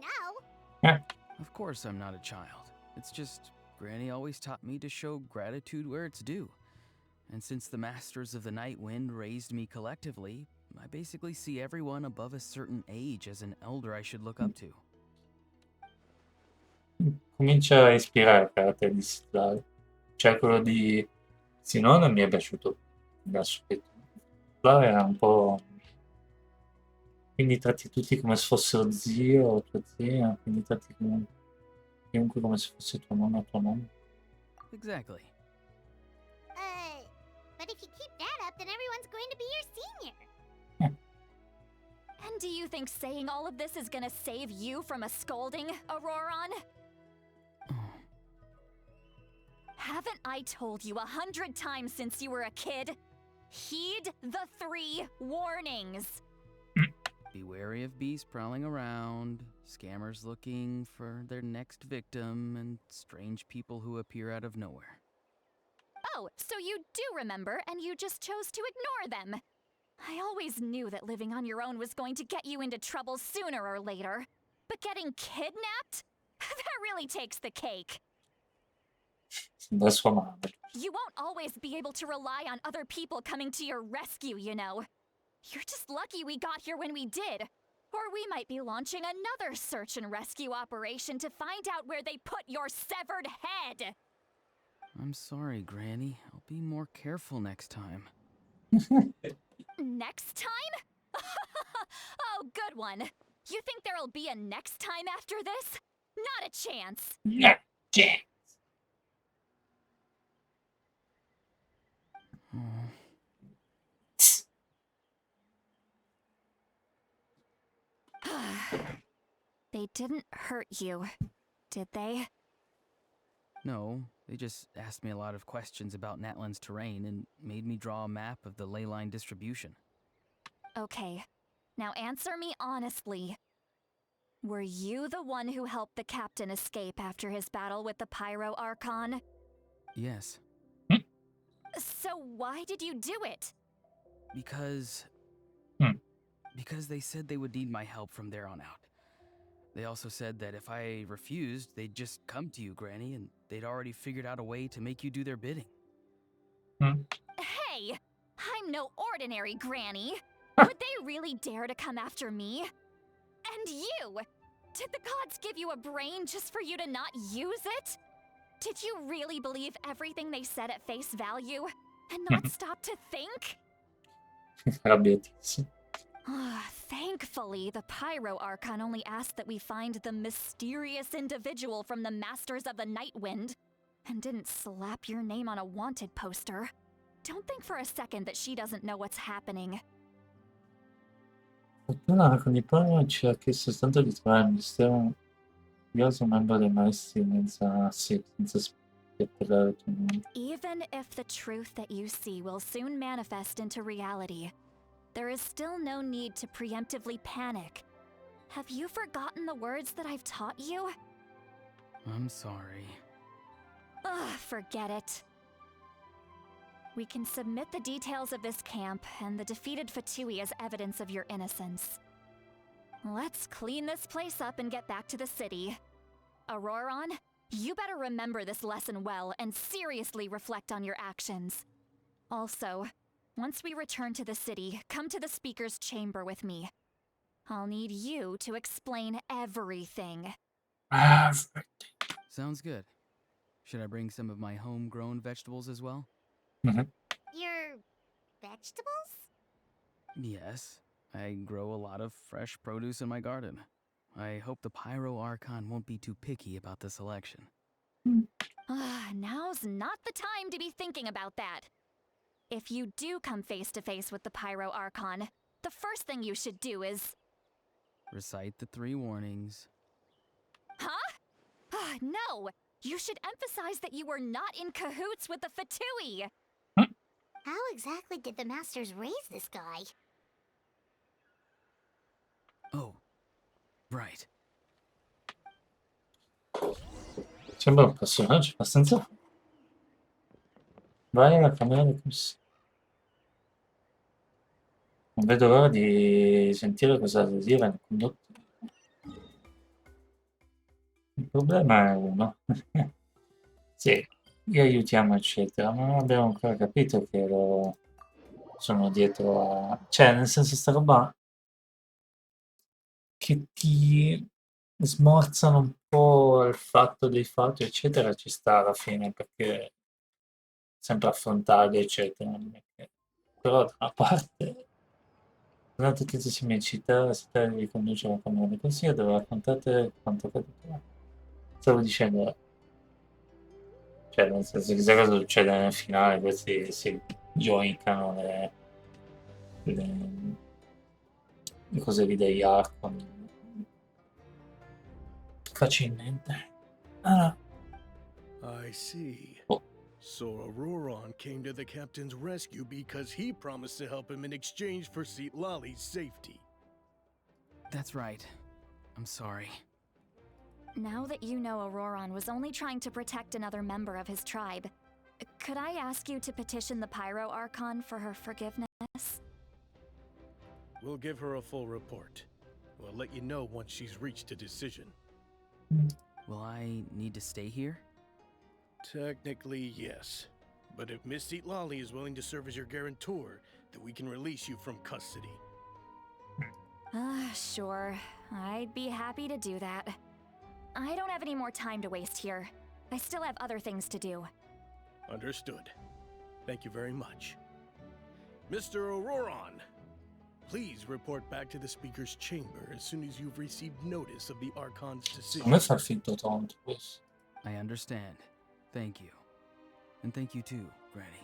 no. Of course I'm not a child. It's just Granny always taught me to show gratitude where it's due. And since the Masters of the Night Wind raised me collectively, I basically see everyone above a certain age as an elder I should look up to. Comincia a ispirare il carattere di Sidlard. Cioè quello di Sinone mi è piaciuto da subito. Là era un po'... Quindi tratti tutti come se fossero zio o tua zia, quindi tratti chiunque come se fosse tuo nonno o tua nonna. Exactly. But if you keep that up, then everyone's going to be your senior. And do you think saying all of this is gonna save you from a scolding, Auroron? Haven't I told you 100 times since you were a kid? Heed the 3 warnings. Be wary of beasts prowling around, scammers looking for their next victim, and strange people who appear out of nowhere. Oh, so you do remember, and you just chose to ignore them. I always knew that living on your own was going to get you into trouble sooner or later. But getting kidnapped? That really takes the cake. Da sua madre. You won't always be able to rely on other people coming to your rescue, you know. You're just lucky we got here when we did. Or we might be launching another search and rescue operation to find out where they put your severed head. I'm sorry, Granny. I'll be more careful next time. Next time? Oh, good one. You think there'll be a next time after this? Not a chance. Yeah. They didn't hurt you, did they? No, they just asked me a lot of questions about Natlan's terrain and made me draw a map of the ley line distribution. Okay, now answer me honestly. Were you the one who helped the captain escape after his battle with the Pyro Archon? Yes. So why did you do it? Because they said they would need my help from there on out. They also said that if I refused, they'd just come to you, Granny, and they'd already figured out a way to make you do their bidding. Hey! I'm no ordinary Granny! Would they really dare to come after me? And you! Did the gods give you a brain just for you to not use it? Did you really believe everything they said at face value? And not stop to think? Arrabbiatissimo. Thankfully, the Pyro Archon only asked that we find the mysterious individual from the Masters of the Night Wind, and didn't slap your name on a wanted poster. Don't think for a second that she doesn't know what's happening. Fortuna con i Pyro ci ha chiesto tanto di trovare il mistero curioso membro dei maestri senza spiegare tutto il mondo. Even if the truth that you see will soon manifest into reality, there is still no need to preemptively panic. Have you forgotten the words that I've taught you? I'm sorry. Ugh, forget it. We can submit the details of this camp and the defeated Fatui as evidence of your innocence. Let's clean this place up and get back to the city. Auroron, you better remember this lesson well and seriously reflect on your actions. Also, Once we return to the city, come to the speaker's chamber with me. I'll need you to explain everything. Sounds good. Should I bring some of my homegrown vegetables as well? Your vegetables? Yes. I grow a lot of fresh produce in my garden. I hope the Pyro Archon won't be too picky about the selection. Now's not the time to be thinking about that. If you do come face to face with the Pyro Archon, the first thing you should do is... Recite the 3 warnings. Huh? No! You should emphasize that you were not in cahoots with the Fatui! How exactly did the masters raise this guy? Oh, right. Sembra un personaggio abbastanza... Vai alla camera dei consigli. Non vedo l'ora di sentire cosa dire nel condotto. Il problema è uno. Sì, li aiutiamo, eccetera, ma non abbiamo ancora capito che loro sono dietro a... Cioè, nel senso, sta roba che ti smorzano un po' il fatto dei fatti, eccetera, ci sta alla fine, perché sempre affrontarli, eccetera. non è che- Però, da una parte, durante tutti i miei città, la città di conduce la Camera di Consiglio, dove raccontate quanto accaduto. Stavo dicendo, cioè, nel senso, chissà cosa succede nel finale, questi si gioicano le, le cose lì degli Arcon facilmente. Ah, I see. oh, So Auroron came to the captain's rescue because he promised to help him in exchange for Lali's safety. That's right. I'm sorry. Now that you know Auroron was only trying to protect another member of his tribe, could I ask you to petition the Pyro Archon for her forgiveness? We'll give her a full report. We'll let you know once she's reached a decision. Will I need to stay here? Technically, yes. But if Miss Lali is willing to serve as your guarantor, then we can release you from custody. Sure. I'd be happy to do that. I don't have any more time to waste here. I still have other things to do. Understood. Thank you very much. Mr. Auroron, please report back to the Speaker's chamber as soon as you've received notice of the Archon's secondo me decision. fa finto tonto questo. I understand. Thank you. And thank you too, Granny.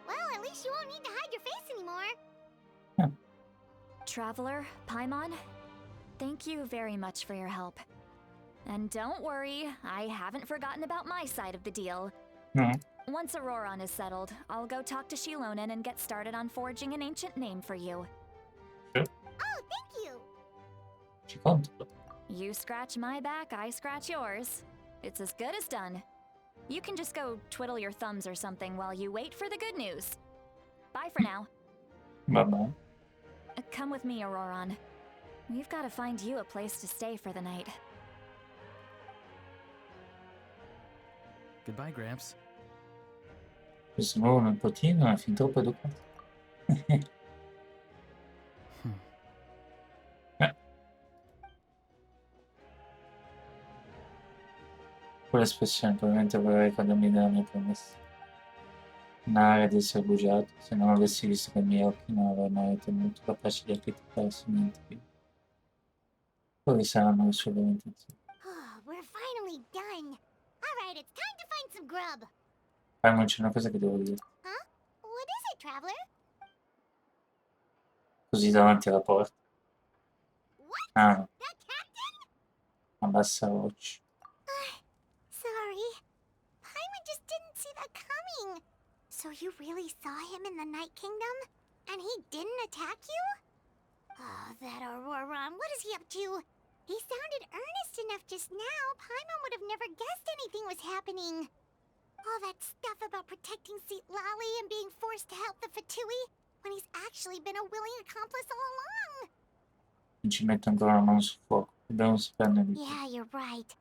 Well, at least you won't need to hide your face anymore. Traveler, Paimon, thank you very much for your help. And don't worry, I haven't forgotten about my side of the deal. No, Once Auroron is settled, I'll go talk to Shilonen and get started on forging an ancient name for you. Oh, thank you. ci conto. You scratch my back, I scratch yours. It's as good as done. You can just go twiddle your thumbs or something while you wait for the good news. Bye for now. Vabbè. Come with me, Auroron. We've got to find you a place to stay for the night. Goodbye, Gramps. Questo nuovo nipotino è fin troppo educato. Quell'espressione probabilmente vorrei ricordarmi della mia promessa. Un'area di essere bugiato, se non avessi visto con i miei occhi non avrei mai tenuto capace di acreditare su niente più. Quali saranno le sue vere intenzioni? Oh, we're finally done. All right, it's time to find some grub. Paimon, c'è una cosa che devo dire. Huh? What is it, traveler? Così davanti alla porta. What? Ah, That captain? abbassa la voce. Sorry. Paimon just didn't see that coming. So you really saw him in the Night Kingdom? And he didn't attack you? Oh, that Auroron, what is he up to? He sounded earnest enough just now. Paimon would have never guessed anything was happening. All that stuff about protecting Lali and being forced to help the Fatui, when he's actually been a willing accomplice all along. Non ci metto ancora la mano sul fuoco. Dobbiamo saperne di più. Yeah, you're right.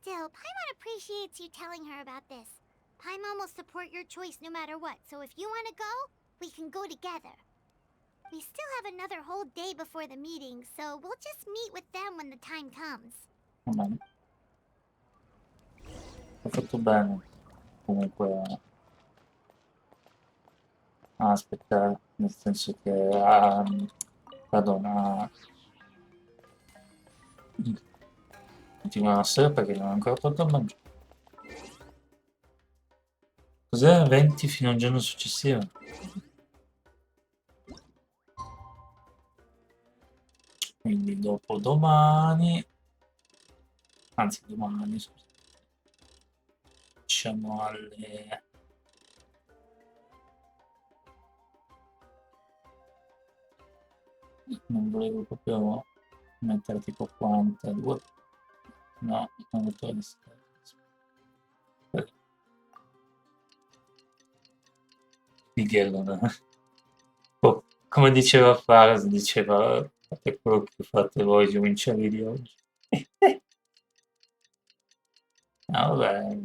Still, Paimon appreciates you telling her about this. Paimon will support your choice no matter what, so if you want to go, we can go together. We still have another whole day before the meeting, so we'll just meet with them when the time comes. Va bene. Ho fatto bene comunque a aspettare, nel senso che perdona, continuare a sera perché non ho ancora fatto a mangiare. Cos'è 20 fino al giorno successivo? Quindi dopo domani, anzi domani, scusa, diciamo alle... Non volevo proprio mettere tipo 42, no, non ho detto Miguel, no? Oh, come diceva Fares, diceva fate quello che fate voi, io vincevi di oggi. No, vabbè,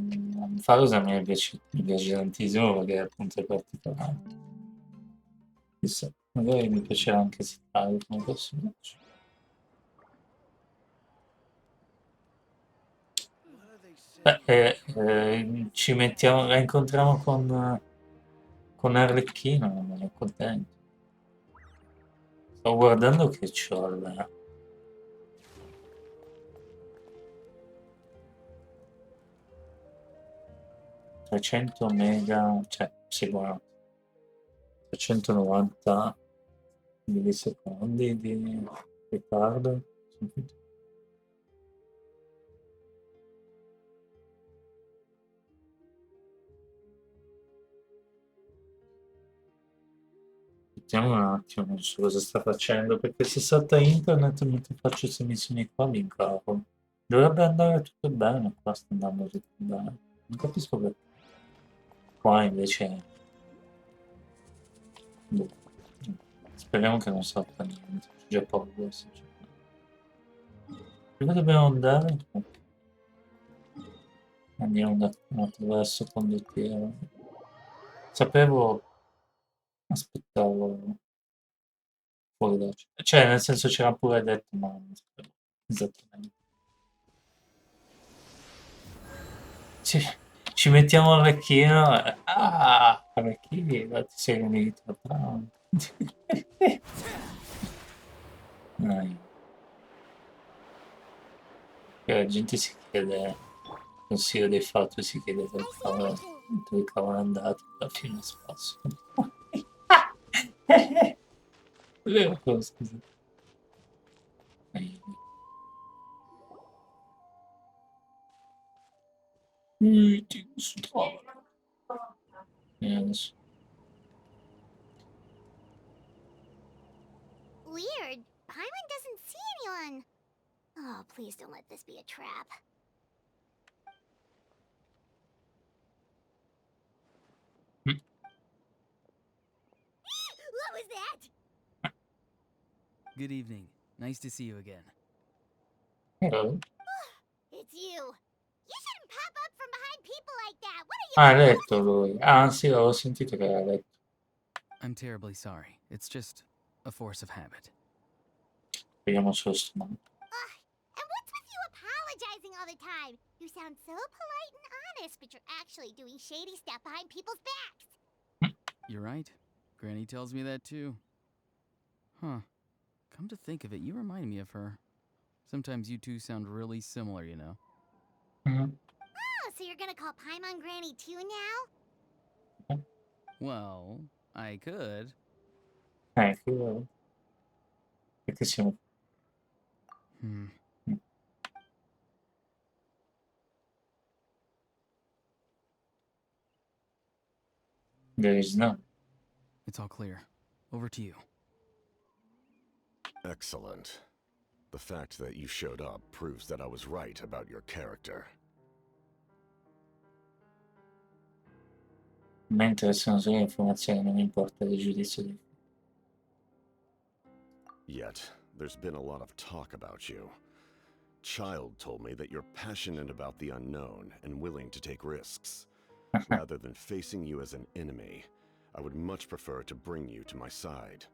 Fares a me mi piace tantissimo perché appunto è particolare. Chissà, magari mi piacerà anche Sky come personaggio. Beh, ci mettiamo, la incontriamo con Arlecchino, non è contento. Sto guardando che c'ho il 300 mega, cioè, sì, buono, 390 millisecondi di ritardo. Vediamo un attimo, non so cosa sta facendo, perché se salta internet mentre faccio queste missioni qua mi incavo. Dovrebbe andare tutto bene, qua sta andando tutto bene. Non capisco perché. Qua invece... boh. Speriamo che non salta niente, ho già paura, sinceramente. Dove dobbiamo andare? Andiamo attraverso condottiero. Sapevo... Aspettavo fuori da... Cioè, nel senso c'era pure detto, ma non sapevo esattamente. Ci mettiamo l'orecchino. Ah, orecchini, ma ti sei unito. Bravo. Dai. E la gente si chiede, consiglio dei fatti, si chiede dove cavolo è andato alla fine spasso. Vero cosa, scusa. Dai. Ti stavo. Adesso. Weird. Paimon doesn't see anyone. Oh, please don't let this be a trap. Mm. What was that? Good evening. Nice to see you again. Hello. It's you. You shouldn't pop up from behind people like that. What are you? Ah, ha letto lui. Ah, sì, avevo sentito che aveva letto. I'm terribly sorry. It's just a force of habit. Vediamo solo sto nome. And what's with you apologizing all the time? You sound so polite and honest, but you're actually doing shady stuff behind people's backs. You're right. Granny tells me that too. Huh. Come to think of it, you remind me of her. Sometimes you two sound really similar, you know. Mhm. Oh, so you're gonna call Paimon Granny too now? Well, I could. Io... Perché siamo... Hmm. There is none. It's all clear. Over to you. Excellent. The fact that you showed up proves that I was right about your character. Mi interessano solo le informazioni, non mi importa il giudizio di... Yet, there's been a lot of talk about you. Child told me that you're passionate about the unknown and willing to take risks. Rather than facing you as an enemy, I would much prefer to bring you to my side.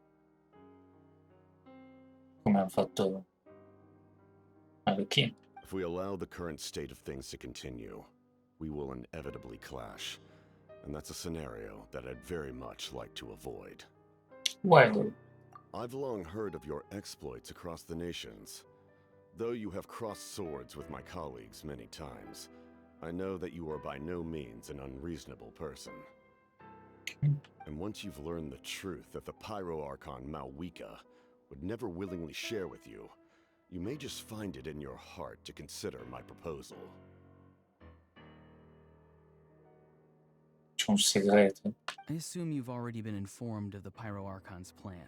Come hanno fatto a chi? If we allow the current state of things to continue, we will inevitably clash. And that's a scenario that I'd very much like to avoid. Well, I've long heard of your exploits across the nations. Though you have crossed swords with my colleagues many times, I know that you are by no means an unreasonable person. And once you've learned the truth that the Pyro Archon Malwika would never willingly share with you, you may just find it in your heart to consider my proposal. c'è un segreto. I assume you've already been informed of the Pyro Archon's plan.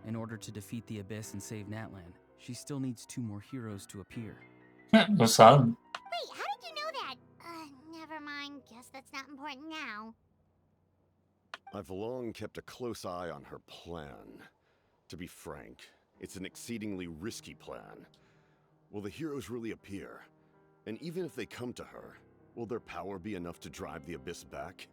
In order to defeat the Abyss and save Natlan, she still needs 2 more heroes to appear. Lo sanno. Wait, how did you know that? Never mind. Guess that's not important now. I've long kept a close eye on her plan. To be frank, it's an exceedingly risky plan. Will the heroes really appear? And even if they come to her, will their power be enough to drive the Abyss back?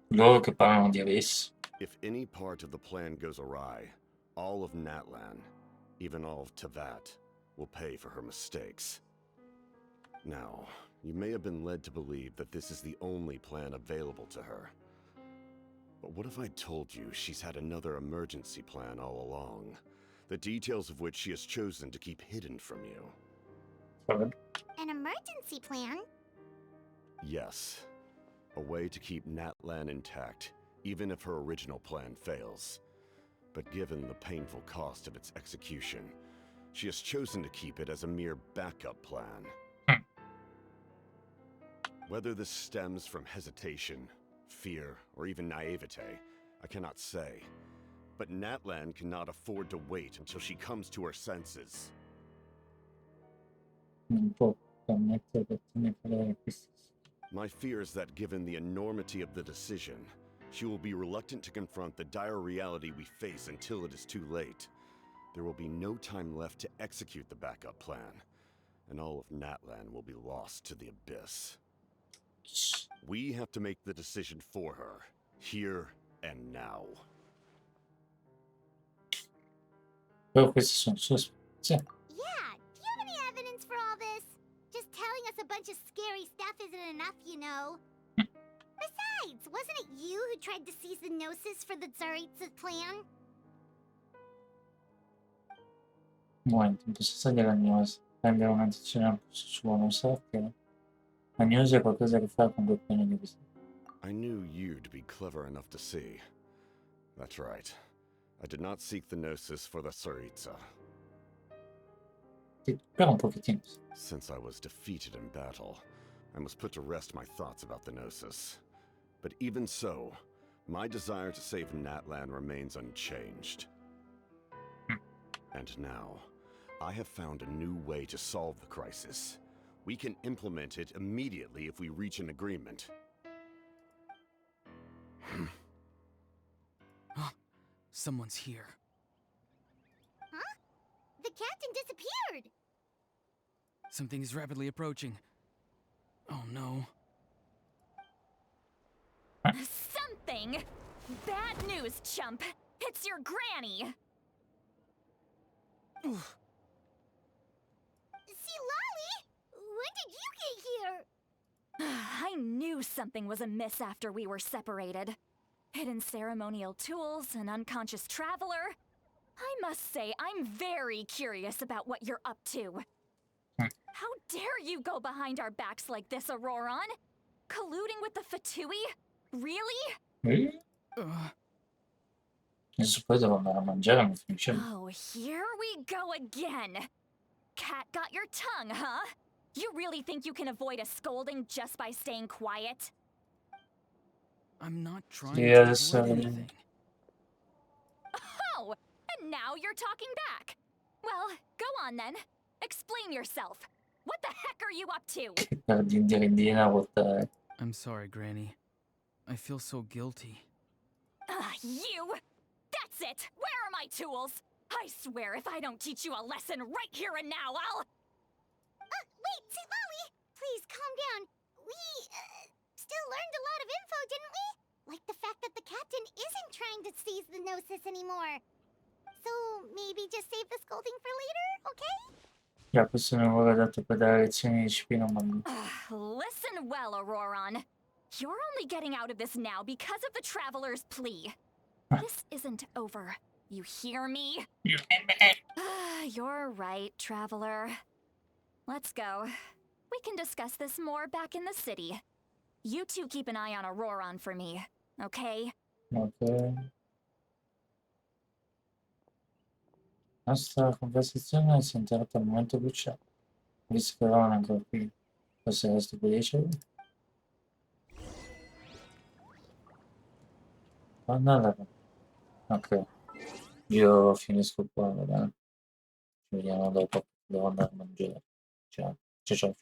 Loro che parlano di Abyss. If any part of the plan goes awry, all of Natlan, even all of Tevat, will pay for her mistakes. Now, you may have been led to believe that this is the only plan available to her. But what if I told you she's had another emergency plan all along, the details of which she has chosen to keep hidden from you? Vabbè. An emergency plan? Yes. A way to keep Natlan intact, even if her original plan fails. But given the painful cost of its execution, she has chosen to keep it as a mere backup plan. Whether this stems from hesitation, fear, or even naivete, I cannot say. But Natlan cannot afford to wait until she comes to her senses. Non può permettere di ottenere questi. My fear is that given the enormity of the decision, she will be reluctant to confront the dire reality we face until it is too late. There will be no time left to execute the backup plan, and all of Natlan will be lost to the Abyss. We have to make the decision for her, here and now. Però queste sono sospetti. Yeah, do you have any evidence for all this? Just telling us a bunch of scary stuff isn't enough, you know. Besides, wasn't it you who tried to seize the Gnosis for the Tsaritsa's plan? Momento, in possesso della News. Prendere una decisione al posto suo, non sa che la News è qualcosa che fa con quel piano di vista. I knew you to be clever enough to see. That's right. I did not seek the Gnosis for the Tsaritsa. Però un pochettino. Since I was defeated in battle, I must put to rest my thoughts about the Gnosis. But even so, my desire to save Natlan remains unchanged. And now, I have found a new way to solve the crisis. We can implement it immediately if we reach an agreement. Someone's here. Huh? The captain disappeared! Something is rapidly approaching. Oh no. Something? Bad news, chump. It's your granny. See, Lolly? When did you get here? I knew something was amiss after we were separated. Hidden ceremonial tools, an unconscious traveler. I must say, I'm very curious about what you're up to. How dare you go behind our backs like this, Auroron? Colluding with the Fatui? Really? Adesso poi devo andare a mangiare, mi finisce. Oh, here we go again. Cat got your tongue, huh? You really think you can avoid a scolding just by staying quiet? I'm not trying Yes, to avoid anything. Oh, and now you're talking back. Well, go on then. Explain yourself. What the heck are you up to? Per dindirindina, what the heck? I'm sorry, Granny. I feel so guilty. You! That's it! Where are my tools? I swear if I don't teach you a lesson right here and now, I'll... Wait, see, Lolly! please, calm down. We, still learned a lot of info, didn't we? Like the fact that the captain isn't trying to seize the Gnosis anymore. So, maybe just save the scolding for later, okay? Yapısına uğradı pedal için hiçbir zaman. Listen well, Auroron. You're only getting out of this now because of the Traveler's plea. This isn't over. You hear me? You're right, Traveler. Let's go. We can discuss this more back in the city. You two keep an eye on Auroron for me, okay? Ok. Nostra conversazione si è interrotta al momento cruciale. Visto che non è ancora qui, forse resto per ricevere. Allora, ok, io finisco qua, va bene? Ci vediamo dopo, devo andare a mangiare. Ciao, ciao ciao.